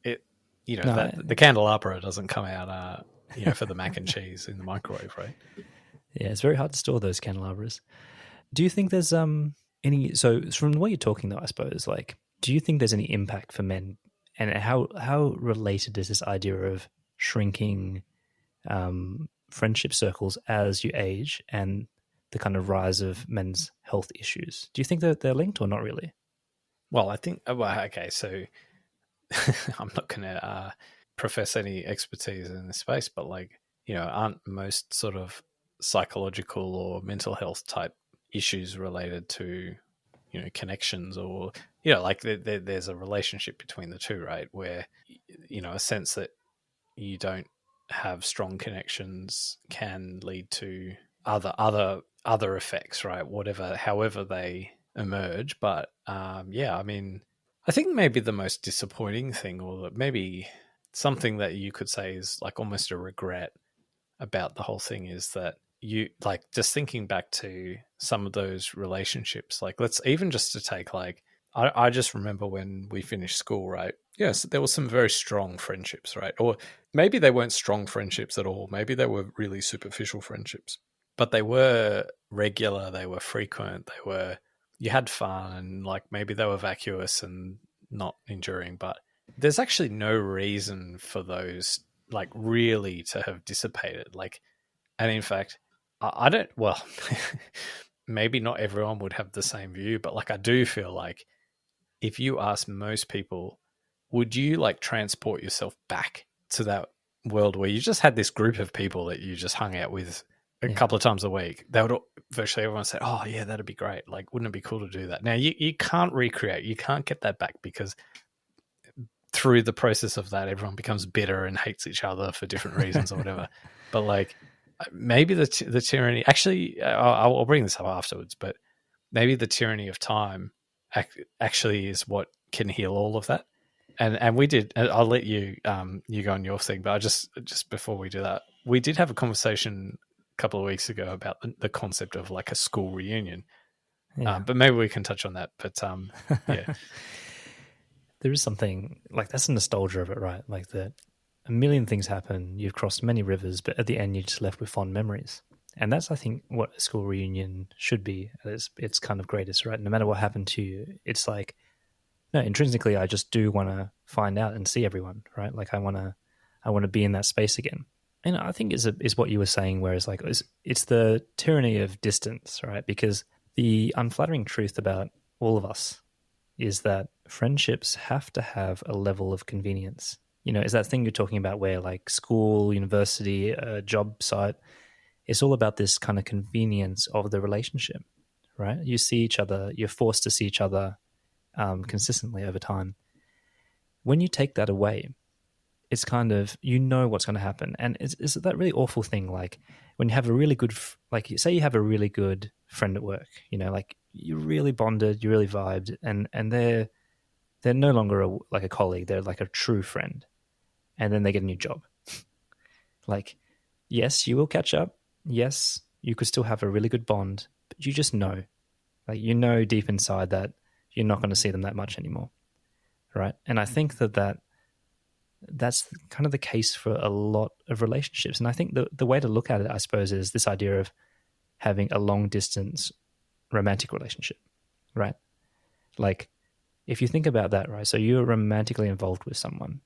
it, you know, the candelabra doesn't come out, you know, for the mac and cheese in the microwave, right? Yeah, it's very hard to store those candelabras. Do you think there's any? So from the way you're talking, though, I suppose, like, do you think there's any impact for men, and how related is this idea of shrinking friendship circles as you age and the kind of rise of men's health issues? Do you think that they're linked or not really? Well, I think, okay, so I'm not going to profess any expertise in this space, but like, you know, aren't most sort of psychological or mental health type issues related to, you know, connections or, you know, like there's a relationship between the two, right? Where, you know, a sense that you don't have strong connections can lead to other effects, right? However they emerge. But yeah, I mean, I think maybe the most disappointing thing, or maybe something that you could say is like almost a regret about the whole thing, is that you like just thinking back to some of those relationships, like let's even just to take like, I just remember when we finished school, right? Yes, there were some very strong friendships, right? Or maybe they weren't strong friendships at all. Maybe they were really superficial friendships. But they were regular, they were frequent, you had fun, and like maybe they were vacuous and not enduring, but there's actually no reason for those like really to have dissipated. Like, and in fact, I don't, well, maybe not everyone would have the same view, but like I do feel like if you ask most people, would you like transport yourself back to that world where you just had this group of people that you just hung out with a couple of times a week? They would virtually everyone say, oh yeah, that'd be great. Like, wouldn't it be cool to do that? Now you can't recreate, you can't get that back, because through the process of that, everyone becomes bitter and hates each other for different reasons or whatever. But like, maybe the tyranny. Actually, I'll bring this up afterwards, but maybe the tyranny of time actually is what can heal all of that. And we did. I'll let you you go on your thing, but I just before we do that, we did have a conversation a couple of weeks ago about the concept of like a school reunion. Yeah. But maybe we can touch on that. But yeah, there is something like that's the nostalgia of it, right? Like that a million things happen. You've crossed many rivers, but at the end, you're just left with fond memories. And that's, I think, what a school reunion should be at its kind of greatest, right? No matter what happened to you, it's like, no, intrinsically, I just do want to find out and see everyone, right? Like I want to be in that space again. And I think is what you were saying, whereas like it's the tyranny of distance, right? Because the unflattering truth about all of us is that friendships have to have a level of convenience. You know, is that thing you're talking about where like school, university, job site, it's all about this kind of convenience of the relationship, right? You see each other, you're forced to see each other consistently over time. When you take that away, it's kind of, you know what's going to happen. And it's that really awful thing, like when you have a really good, like say you have a really good friend at work, you know, like you really bonded, you really vibed, and they're no longer like a colleague, they're like a true friend. And then they get a new job. Like, yes, you will catch up. Yes, you could still have a really good bond, but you just know, like, you know deep inside that you're not going to see them that much anymore, right? And I think that's kind of the case for a lot of relationships. And I think the way to look at it, I suppose, is this idea of having a long-distance romantic relationship, right? Like, if you think about that, right? So you're romantically involved with someone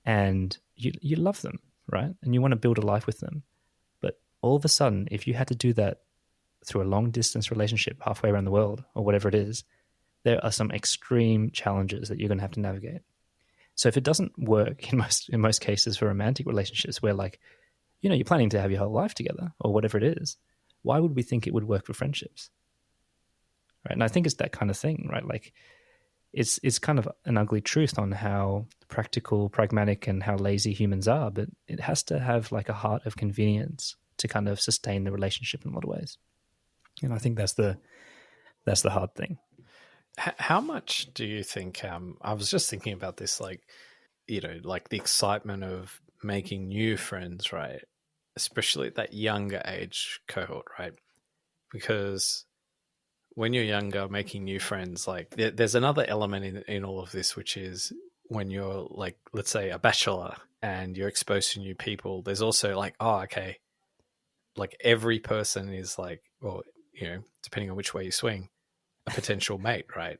and you love them, right? And you want to build a life with them. But all of a sudden, if you had to do that through a long-distance relationship halfway around the world or whatever it is, there are some extreme challenges that you're going to have to navigate. So if it doesn't work in most cases for romantic relationships where, like, you know, you're planning to have your whole life together or whatever it is, why would we think it would work for friendships? Right? And I think it's that kind of thing, right? Like it's kind of an ugly truth on how practical, pragmatic, and how lazy humans are, but it has to have like a heart of convenience to kind of sustain the relationship in a lot of ways. And I think that's the hard thing. How much do you think, I was just thinking about this, like, you know, like the excitement of making new friends, right? Especially at that younger age cohort, right? Because when you're younger, making new friends, like there's another element in all of this, which is when you're like, let's say a bachelor and you're exposed to new people, there's also like, oh, okay, like every person is like, well, you know, depending on which way you swing, a potential mate, right?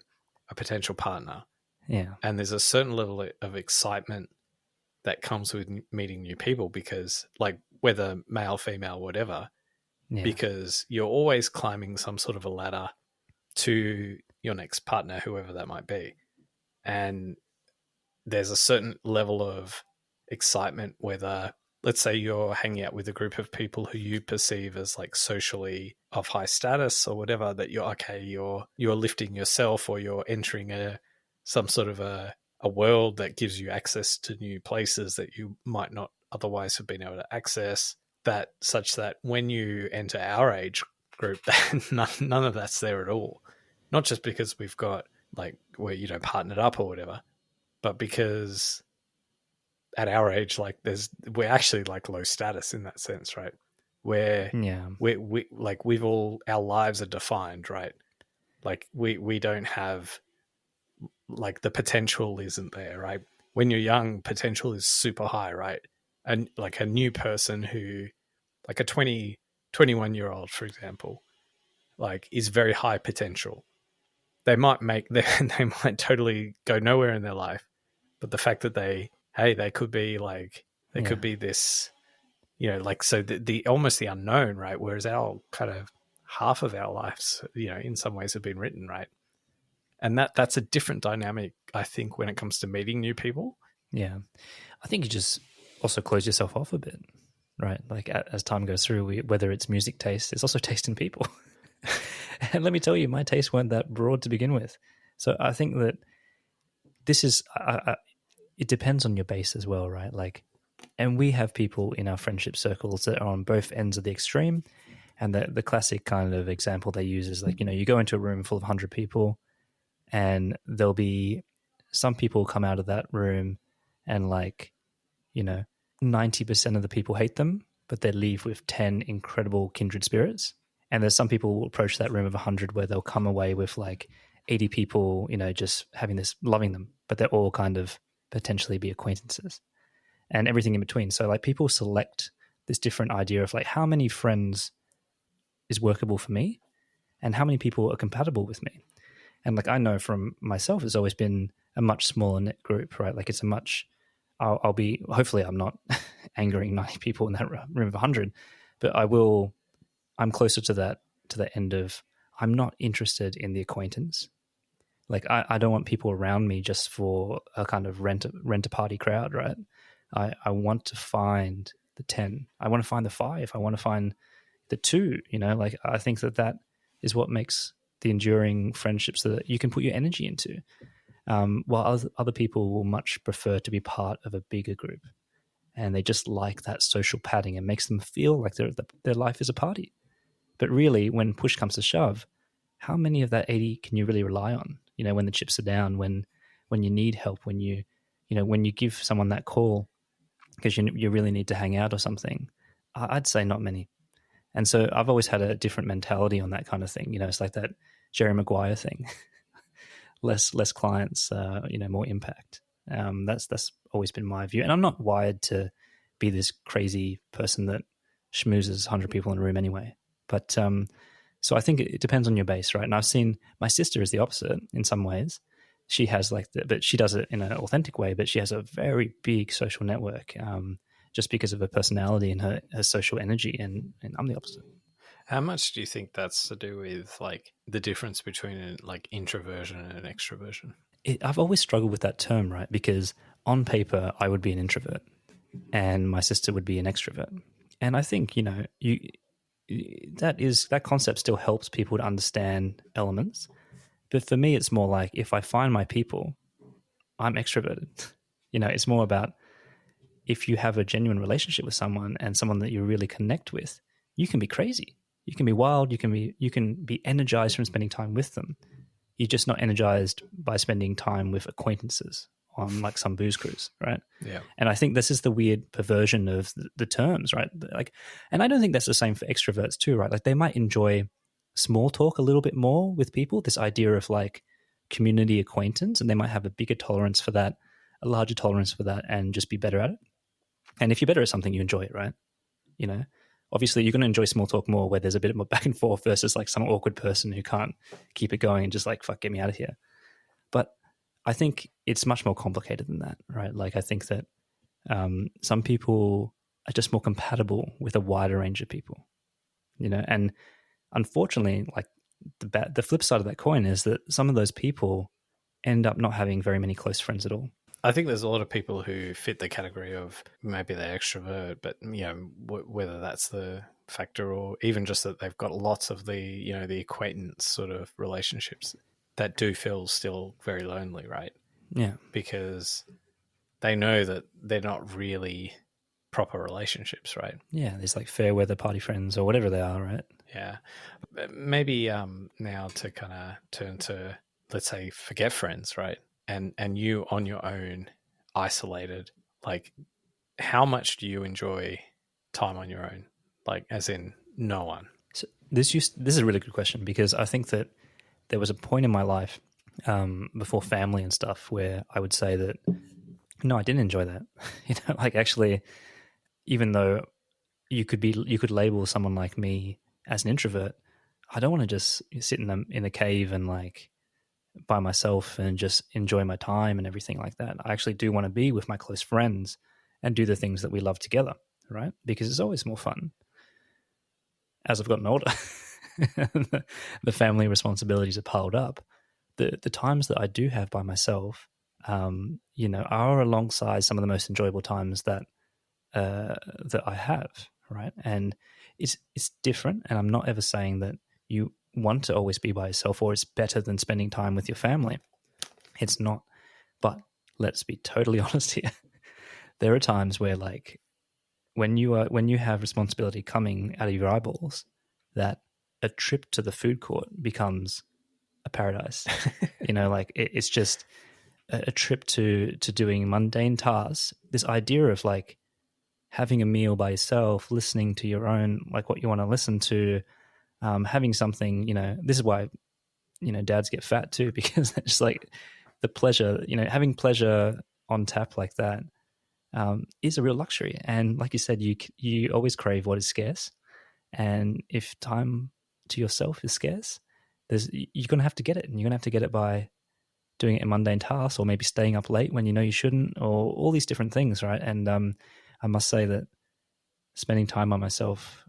A potential partner. Yeah. And there's a certain level of excitement that comes with meeting new people because, like, whether male, female, whatever, because you're always climbing some sort of a ladder to your next partner, whoever that might be. And there's a certain level of excitement whether, let's say you're hanging out with a group of people who you perceive as like socially of high status or whatever, that you're lifting yourself or you're entering some sort of a world that gives you access to new places that you might not otherwise have been able to access, that such that when you enter our age group, none of that's there at all. Not just because we've got like we're, you know, partnered up or whatever, but because at our age, like we're actually like low status in that sense, right? Where we like we've all, our lives are defined, right? Like we don't have, like, the potential isn't there, right? When you're young, potential is super high, right? And like a new person who, like a 21-year-old, for example, like is very high potential. They might totally go nowhere in their life, but the fact that they could be like, could be this, you know, like, so the almost the unknown, right? Whereas our kind of half of our lives, you know, in some ways have been written, right? And that's a different dynamic, I think, when it comes to meeting new people. Yeah. I think you just also close yourself off a bit, right? Like as time goes through, whether it's music taste, it's also taste in people. And let me tell you, my tastes weren't that broad to begin with. So I think that this is, it depends on your base as well, right? Like And we have people in our friendship circles that are on both ends of the extreme. And the classic kind of example they use is like, you go into a room full of 100 people and there'll be some people come out of that room and 90% of the people hate them, but they leave with 10 incredible kindred spirits. And there's some people who will approach that room of 100 where they'll come away with 80 people, just having this, loving them, but they're all kind of potentially be acquaintances and everything in between. So people select this different idea of how many friends is workable for me and how many people are compatible with me. And I know from myself, it's always been a much smaller knit group, right? It's a much, I'll be, hopefully I'm not angering 90 people in that room of 100, but I'm closer to that end of, I'm not interested in the acquaintance. I don't want people around me just for a kind of rent a party crowd, right? I want to find the 10. I want to find the 5. I want to find the 2, I think that is what makes the enduring friendships that you can put your energy into. While other people will much prefer to be part of a bigger group, and they just like that social padding. It makes them feel like their life is a party. But really, when push comes to shove, how many of that 80 can you really rely on? When the chips are down, when you need help, when you give someone that call because you really need to hang out or something, I'd say not many. And so I've always had a different mentality on that kind of thing. It's like that Jerry Maguire thing. less clients, more impact. That's always been my view. And I'm not wired to be this crazy person that schmoozes 100 people in a room anyway. But so I think it depends on your base, right? And I've seen my sister is the opposite in some ways. She has but she does it in an authentic way, but she has a very big social network just because of her personality and her social energy. And I'm the opposite. How much do you think that's to do with the difference between introversion and extroversion? I've always struggled with that term, right? Because on paper, I would be an introvert and my sister would be an extrovert. And I think, that concept still helps people to understand elements. But for me, it's more if I find my people, I'm extroverted. It's more about if you have a genuine relationship with someone and someone that you really connect with, you can be crazy. You can be wild. You can be energized from spending time with them. You're just not energized by spending time with acquaintances on some booze cruise, right? Yeah. And I think this is the weird perversion of the terms, right? And I don't think that's the same for extroverts too, right? They might enjoy small talk a little bit more with people, this idea of community acquaintance, and they might have a bigger tolerance for that, a larger tolerance for that, and just be better at it. And if you're better at something, you enjoy it, right? Obviously you're going to enjoy small talk more where there's a bit more back and forth versus some awkward person who can't keep it going and just fuck, get me out of here. But I think it's much more complicated than that, right? I think that some people are just more compatible with a wider range of people, and unfortunately, the flip side of that coin is that some of those people end up not having very many close friends at all. I think there's a lot of people who fit the category of maybe they're extrovert, but whether that's the factor or even just that they've got lots of the the acquaintance sort of relationships that do feel still very lonely, right? Yeah, because they know that they're not really proper relationships, right? Yeah, there's fair weather party friends or whatever they are, right? Yeah, maybe now to kind of turn to, let's say, forget friends, right? And you on your own, isolated, how much do you enjoy time on your own? As in no one? So this is a really good question, because I think that there was a point in my life before family and stuff where I would say that, no, I didn't enjoy that. Actually, even though you could label someone like me as an introvert, I don't want to just sit in a cave and by myself and just enjoy my time and everything like that. I actually do want to be with my close friends and do the things that we love together, right? Because it's always more fun. As I've gotten older, the family responsibilities have piled up. The times that I do have by myself, are alongside some of the most enjoyable times that I have, right? And it's different. And I'm not ever saying that you want to always be by yourself or it's better than spending time with your family. It's not. But let's be totally honest here. there are times where like when you have responsibility coming out of your eyeballs, that a trip to the food court becomes a paradise. Like it's just a trip to doing mundane tasks. This idea of like having a meal by yourself, listening to your own, like what you want to listen to, having something, this is why, dads get fat too, because it's like the pleasure, having pleasure on tap like that is a real luxury. And like you said, you always crave what is scarce. And if time to yourself is scarce, you're going to have to get it. And you're going to have to get it by doing it in mundane tasks, or maybe staying up late when you know you shouldn't, or all these different things, right? And I must say that spending time by myself,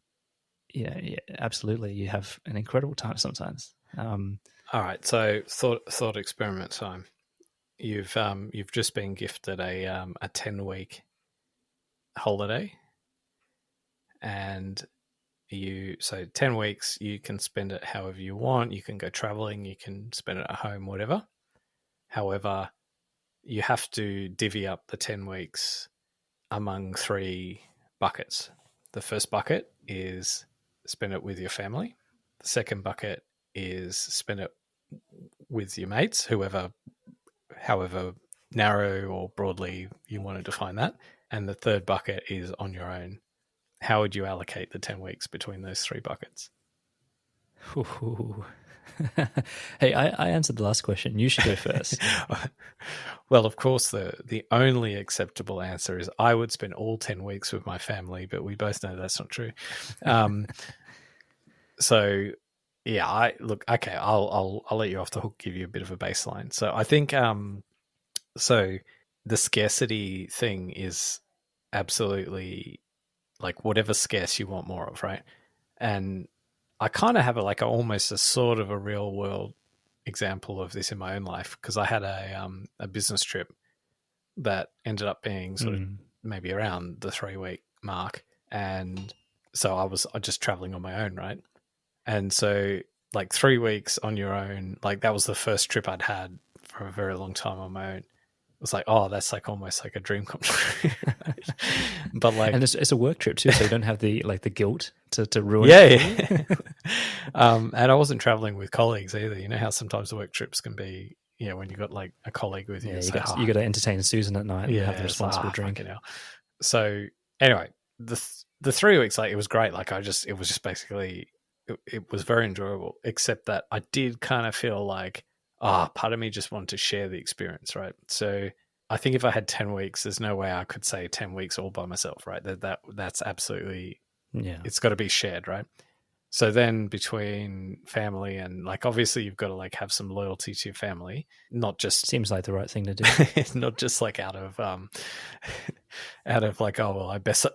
yeah, absolutely, you have an incredible time sometimes. All right, so thought experiment time. You've just been gifted a 10-week holiday, and 10 weeks, you can spend it however you want. You can go traveling, you can spend it at home, whatever. However, you have to divvy up the 10 weeks among 3 buckets. The first bucket is spend it with your family. The second bucket is spend it with your mates, however narrow or broadly you want to define that. And the third bucket is on your own. How would you allocate the 10 weeks between those 3 buckets? Hey, I answered the last question. You should go first. Well, of course, the only acceptable answer is I would spend all 10 weeks with my family, but we both know that's not true. So, yeah, I'll let you off the hook, give you a bit of a baseline. So I think so the scarcity thing is absolutely like whatever scarce you want more of, right? And I kind of have almost a sort of a real world example of this in my own life, because I had a business trip that ended up being sort of maybe around the 3-week mark, and so I was just traveling on my own, right? And so like 3 weeks on your own, like that was the first trip I'd had for a very long time on my own. It was like, oh, that's like almost like a dream come true. But like, and it's a work trip too, so you don't have the guilt to ruin. Yeah. And I wasn't traveling with colleagues either. You know how sometimes the work trips can be, when you got like a colleague with you. Yeah, you got to entertain Susan at night. And have the responsible drink. So anyway, the 3 weeks, like it was great. Like it was just basically, it was very enjoyable. Except that I did kind of feel like, part of me just wanted to share the experience, right? So I think if I had 10 weeks, there's no way I could say 10 weeks all by myself, right? That's absolutely, it's got to be shared, right? So then between family and like, obviously you've got to like have some loyalty to your family, not just seems like the right thing to do. not just like out of like, oh, well, I best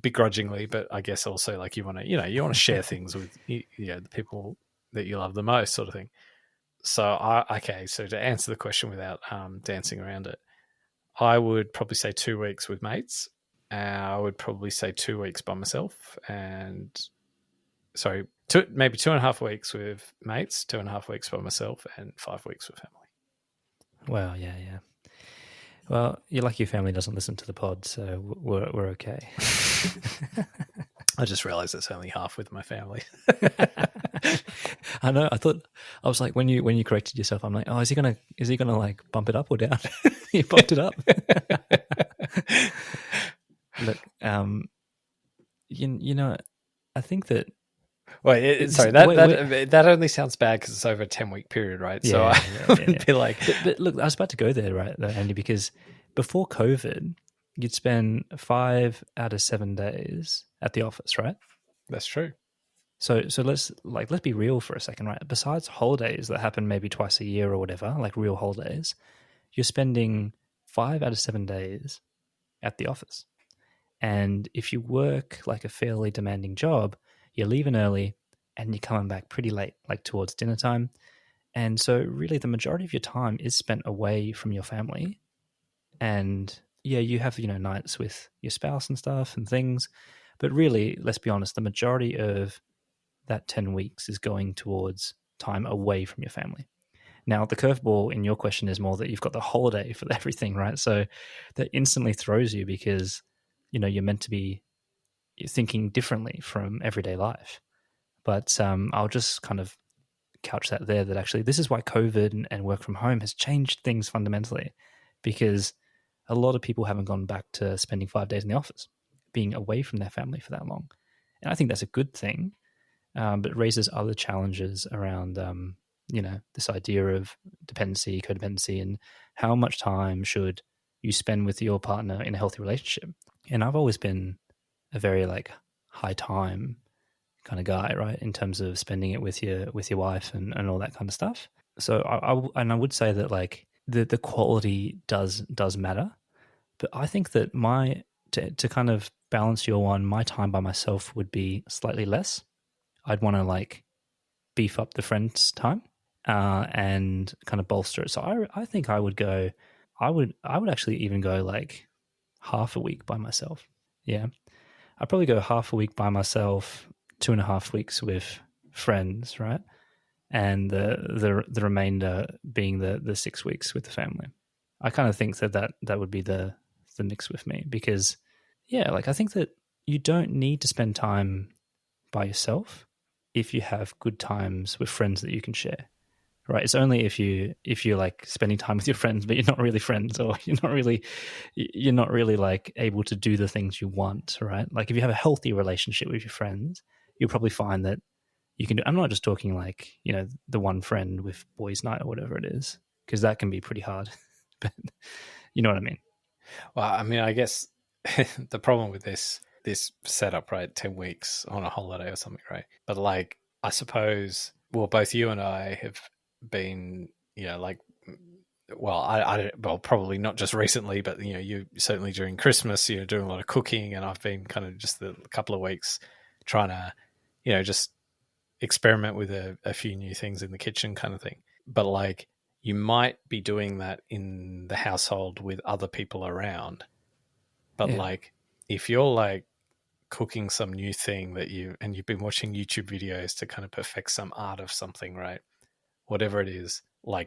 begrudgingly, but I guess also like you want to share things with, the people that you love the most sort of thing. So so to answer the question without dancing around it, I would probably say 2 weeks with mates. I would probably say 2 weeks by myself, and maybe 2.5 weeks with mates, 2.5 weeks by myself, and 5 weeks with family. Well, yeah. Well, you're lucky your family doesn't listen to the pod, so we're okay. I just realized it's only half with my family. I know. I was like, when you corrected yourself, I'm like, oh, is he gonna like bump it up or down? You bumped it up. Look, I think that. Wait, that only sounds bad because it's over a 10-week period, right? Yeah, so I would be like, but look, I was about to go there, right, Andy, because before COVID, you'd spend 5 out of 7 days at the office, right? That's true. So let's be real for a second, right? Besides holidays that happen maybe twice a year or whatever, like real holidays, you're spending 5 out of 7 days at the office. And if you work like a fairly demanding job, you're leaving early and you're coming back pretty late, like towards dinner time. And so really the majority of your time is spent away from your family. And yeah, you have, nights with your spouse and stuff and things. But really, let's be honest, the majority of that 10 weeks is going towards time away from your family. Now, the curveball in your question is more that you've got the holiday for everything, right? So that instantly throws you because, you're meant to be thinking differently from everyday life. But I'll just kind of couch that there, that actually this is why COVID and work from home has changed things fundamentally, because a lot of people haven't gone back to spending 5 days in the office, being away from their family for that long. And I think that's a good thing, but it raises other challenges around, this idea of dependency, codependency, and how much time should you spend with your partner in a healthy relationship. And I've always been a very high time kind of guy, right, in terms of spending it with your wife and all that kind of stuff. So I would say that the quality does matter, but I think that to kind of balance your one, my time by myself would be slightly less. I'd want to beef up the friends time and kind of bolster it. So I think I would actually even go half a week by myself. Yeah, I'd probably go half a week by myself, 2.5 weeks with friends, right? And the remainder being the 6 weeks with the family. I kind of think that would be the mix with me, because I think that you don't need to spend time by yourself if you have good times with friends that you can share, right? It's only if you're spending time with your friends but you're not really friends, or you're not really able to do the things you want, right? If you have a healthy relationship with your friends, you'll probably find that you can do. I'm not just talking the one friend with boys' night or whatever it is, because that can be pretty hard. But you know what I mean? Well, I mean, I guess the problem with this setup, right? 10 weeks on a holiday or something, right? But I suppose, well, both you and I have been, well, probably not just recently, but you certainly during Christmas, doing a lot of cooking, and I've been kind of just a couple of weeks trying to, just experiment with a few new things in the kitchen kind of thing. But you might be doing that in the household with other people around. But if you're cooking some new thing that you've been watching YouTube videos to kind of perfect some art of something, right? Whatever it is,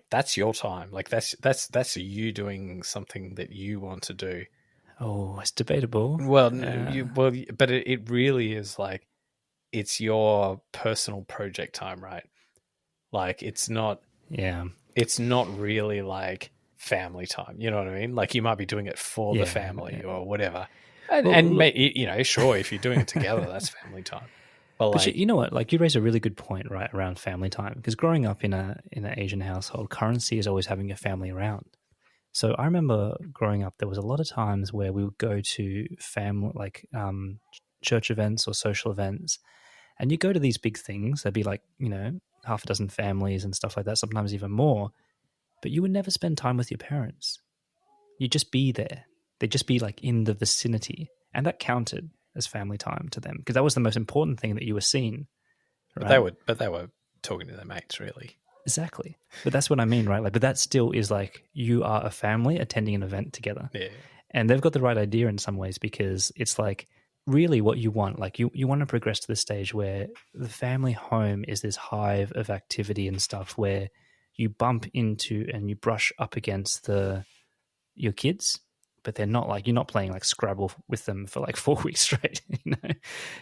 that's your time. That's you doing something that you want to do. Oh, it's debatable. Well, but it really is it's your personal project time, right? It's not. Yeah. It's not really family time. You know what I mean? You might be doing it for the family or whatever. And sure, if you're doing it together, that's family time. But you know what? You raise a really good point, right, around family time. Because growing up in an Asian household, currency is always having your family around. So I remember growing up, there was a lot of times where we would go to family, church events or social events, and you go to these big things. There'd be half a dozen families and stuff like that, sometimes even more. But you would never spend time with your parents. You'd just be there. They'd just be in the vicinity, and that counted as family time to them, because that was the most important thing that you were seeing. Right? But they were talking to their mates, really. Exactly. But that's what I mean, right? But that still is you are a family attending an event together. Yeah. And they've got the right idea in some ways, because it's really what you want. You want to progress to the stage where the family home is this hive of activity and stuff where you bump into and you brush up against your kids, but they're not you're not playing Scrabble with them for 4 weeks straight.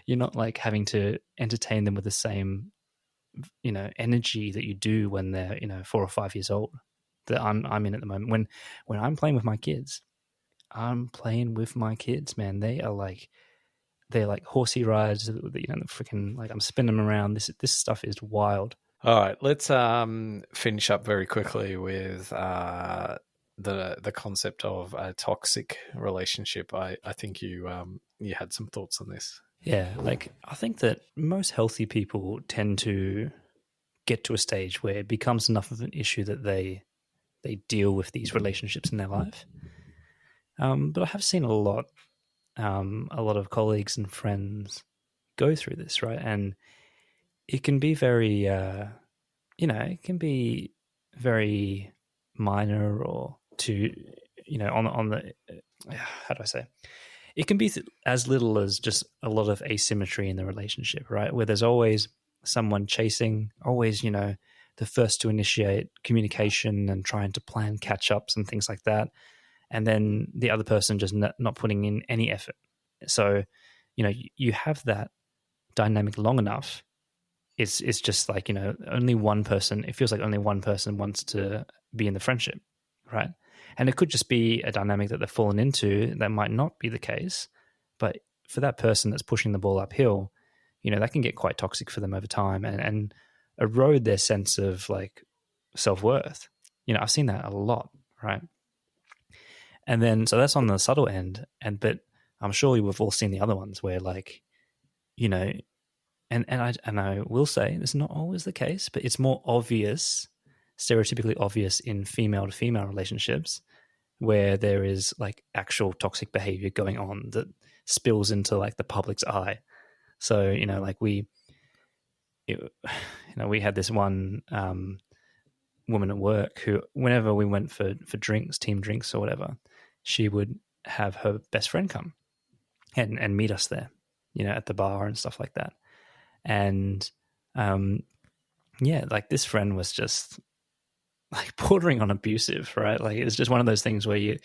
You're not having to entertain them with the same energy that you do when they're 4 or 5 years old, that I'm in at the moment. When I'm playing with my kids, man. They're like horsey rides, the freaking I'm spinning them around. This stuff is wild. All right, let's finish up very quickly with the concept of a toxic relationship. I think you had some thoughts on this. Yeah, I think that most healthy people tend to get to a stage where it becomes enough of an issue that they deal with these relationships in their life. But I have seen a lot of colleagues and friends go through this, right? And it can be very, it can be very minor, or to, on the, how do I say? It can be as little as just a lot of asymmetry in the relationship, right? Where there's always someone chasing, always, the first to initiate communication and trying to plan catch-ups and things like that, and then the other person just not putting in any effort. So, you have that dynamic long enough, it's just like, only one person, it feels like only one person wants to be in the friendship, right? And it could just be a dynamic that they've fallen into that might not be the case. But for that person that's pushing the ball uphill, that can get quite toxic for them over time and erode their sense of like self-worth. I've seen that a lot, right? And then, so that's on the subtle end. But I'm sure we've all seen the other ones where like, and I will say it's not always the case, but it's more obvious, stereotypically obvious in female to female relationships where there is like actual toxic behavior going on that spills into like the public's eye. So, like we had this one woman at work who, whenever we went for drinks, team drinks or whatever, she would have her best friend come and meet us there, at the bar and stuff like that. And like this friend was just like bordering on abusive, right? Like it's just one of those things where you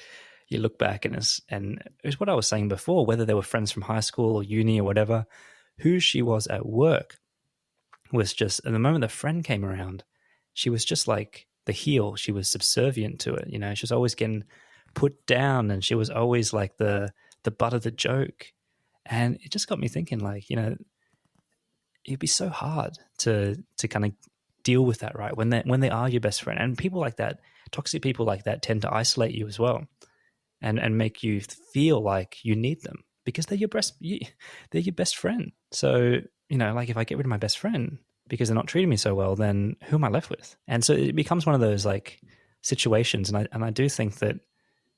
look back and it's what I was saying before, whether they were friends from high school or uni or whatever, who she was at work was just, at the moment the friend came around, she was just like the heel. She was subservient to it. She was always getting put down and she was always like the butt of the joke. And it just got me thinking like, it'd be so hard to kind of deal with that, right? When they are your best friend, and people like that, toxic people like that tend to isolate you as well and make you feel like you need them because they're your best friend. So, like if I get rid of my best friend because they're not treating me so well, then who am I left with? And so it becomes one of those like situations. And I do think that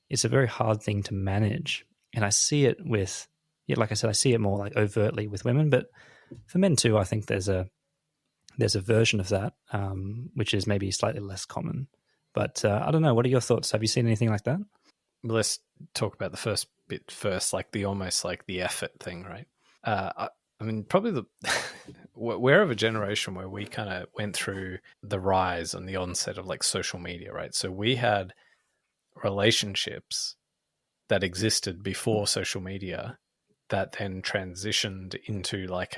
it's a very hard thing to manage. And I see it with, like I said, I see it more like overtly with women, but for men too, I think there's a version of that, which is maybe slightly less common. But I don't know. What are your thoughts? Have you seen anything like that? Let's talk about the first bit first, like the almost like the effort thing, right? I mean, probably we're of a generation where we kind of went through the rise and the onset of like social media, right? So we had relationships that existed before social media that then transitioned into like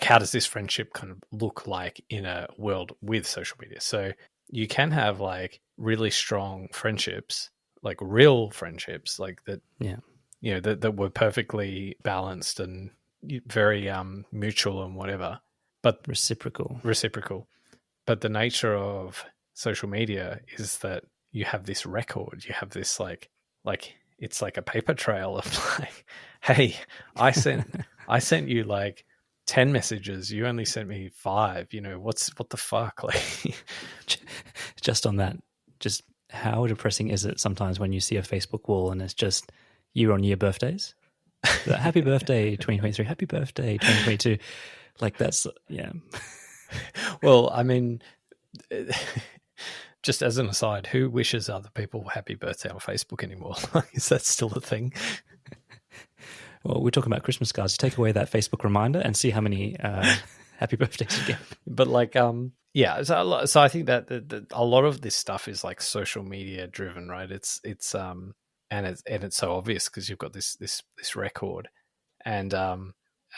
how does this friendship kind of look like in a world with social media? So you can have like really strong friendships, like real friendships, like that, that were perfectly balanced and very mutual and whatever, but reciprocal. But the nature of social media is that you have this record, you have this like it's like a paper trail of like, hey, I sent you like 10 messages, you only sent me 5, what the fuck? Like just on that, just how depressing is it sometimes when you see a Facebook wall and it's just year-on-year birthdays? Happy birthday 2023, happy birthday 2022. Like that's, yeah. Well, I mean, just as an aside, who wishes other people happy birthday on Facebook anymore? Is that still a thing? Well, we're talking about Christmas cards. You take away that Facebook reminder and see how many happy birthdays you get. But like, so I think that a lot of this stuff is like social media driven, right? It's so obvious because you've got this record, and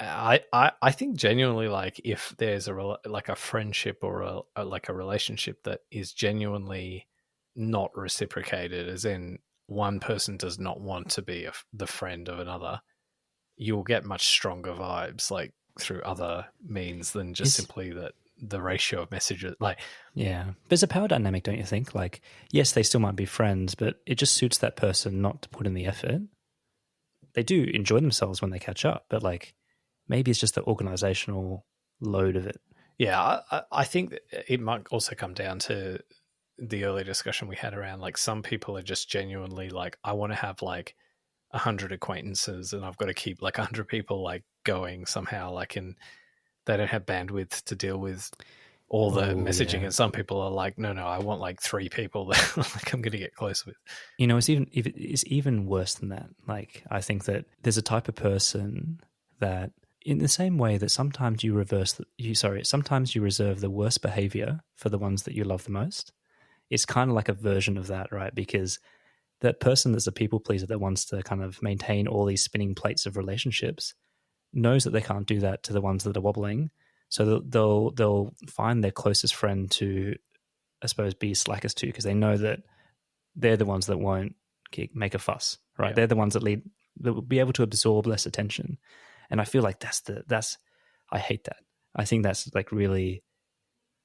I think genuinely, like if there's a friendship or a relationship that is genuinely not reciprocated, as in one person does not want to be the friend of another, you'll get much stronger vibes like through other means than just simply that the ratio of messages. Like, yeah, there's a power dynamic, don't you think? Like, yes, they still might be friends, but it just suits that person not to put in the effort. They do enjoy themselves when they catch up, but like maybe it's just the organizational load of it. Yeah, I think it might also come down to the earlier discussion we had around like some people are just genuinely like, I want to have like 100 acquaintances and I've got to keep like 100 people like going somehow, like, and they don't have bandwidth to deal with all the messaging. Yeah. And some people are like, no, I want like 3 people that like I'm going to get close with. It's even worse than that. Like, I think that there's a type of person that in the same way that sometimes you sometimes you reserve the worst behavior for the ones that you love the most. It's kind of like a version of that, right? Because that person that's a people pleaser that wants to kind of maintain all these spinning plates of relationships knows that they can't do that to the ones that are wobbling. So they'll find their closest friend to, I suppose, be slackers to, because they know that they're the ones that won't make a fuss, right? Yeah. They're the ones that will be able to absorb less attention. And I feel like I hate that. I think that's like really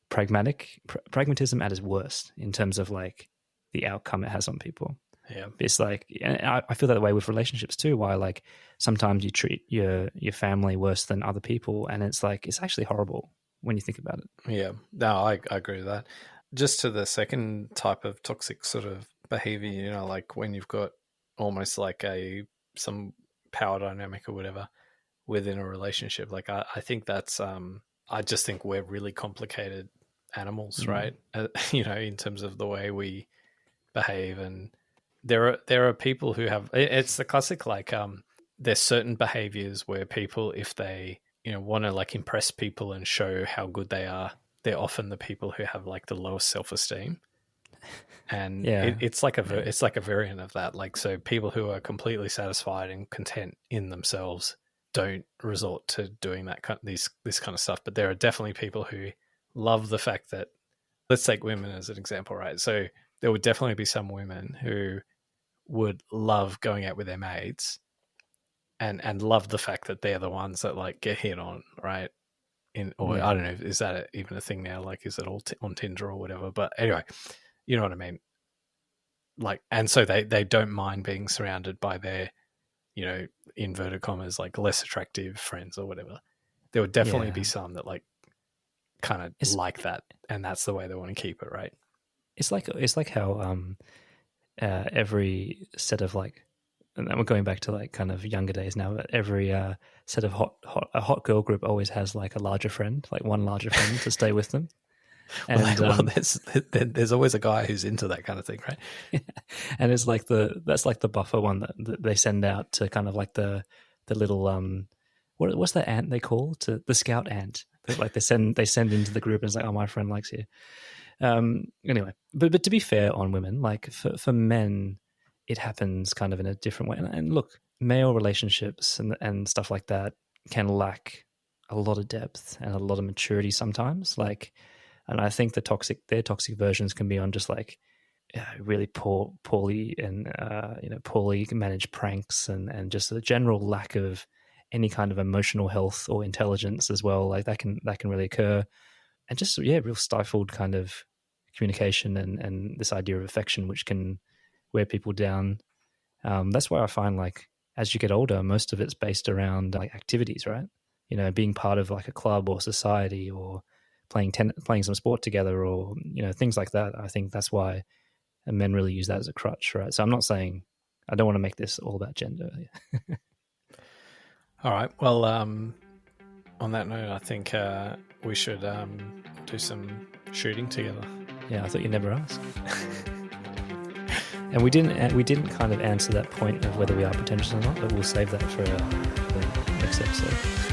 pragmatism at its worst in terms of like the outcome it has on people. Yeah. It's like, and I feel that way with relationships too, why like sometimes you treat your family worse than other people. And it's like, it's actually horrible when you think about it. Yeah. No, I agree with that. Just to the second type of toxic sort of behavior, you know, like when you've got almost like some power dynamic or whatever within a relationship. Like I think that's, I just think we're really complicated animals, right? You know, in terms of the way we behave. And there are people who have, it's the classic, like, there's certain behaviors where people, if they, you know, want to like impress people and show how good they are, they're often the people who have like the lowest self-esteem. And it's like a variant of that. Like, so people who are completely satisfied and content in themselves don't resort to doing this kind of stuff. But there are definitely people who love the fact that, let's take women as an example, right? So there would definitely be some women who would love going out with their mates and love the fact that they're the ones that like get hit on, right? I don't know, is that even a thing now? Like, is it all on Tinder or whatever? But anyway, you know what I mean? Like, and so they don't mind being surrounded by their, you know, inverted commas, like less attractive friends or whatever. There would definitely be some that like kind of like that, and that's the way they want to keep it, right? It's like how every set of like, and we're going back to like kind of younger days now, but every set of a hot girl group always has like a larger friend, like one larger friend to stay with them. And there's always a guy who's into that kind of thing, right? Yeah. And it's like that's like the buffer one that they send out to kind of like the little what's that ant they call, to the scout ant that like they send into the group, and it's like, oh, my friend likes you. Anyway, but to be fair on women, like for men, it happens kind of in a different way. And look, male relationships and stuff like that can lack a lot of depth and a lot of maturity sometimes. Like, and I think their toxic versions can be on just like really poorly managed pranks and just a general lack of any kind of emotional health or intelligence as well. Like that can really occur, and just real stifled kind of communication and this idea of affection, which can wear people down. That's why I find like as you get older, most of it's based around like activities, right? You know, being part of like a club or society, or playing some sport together, or, you know, things like that. I think that's why men really use that as a crutch, right? So I'm not saying, I don't want to make this all about gender. All right. Well, on that note, I think we should do some shooting together. Yeah, I thought you'd never ask. And we didn't kind of answer that point of whether we are pretentious or not, but we'll save that for the next episode.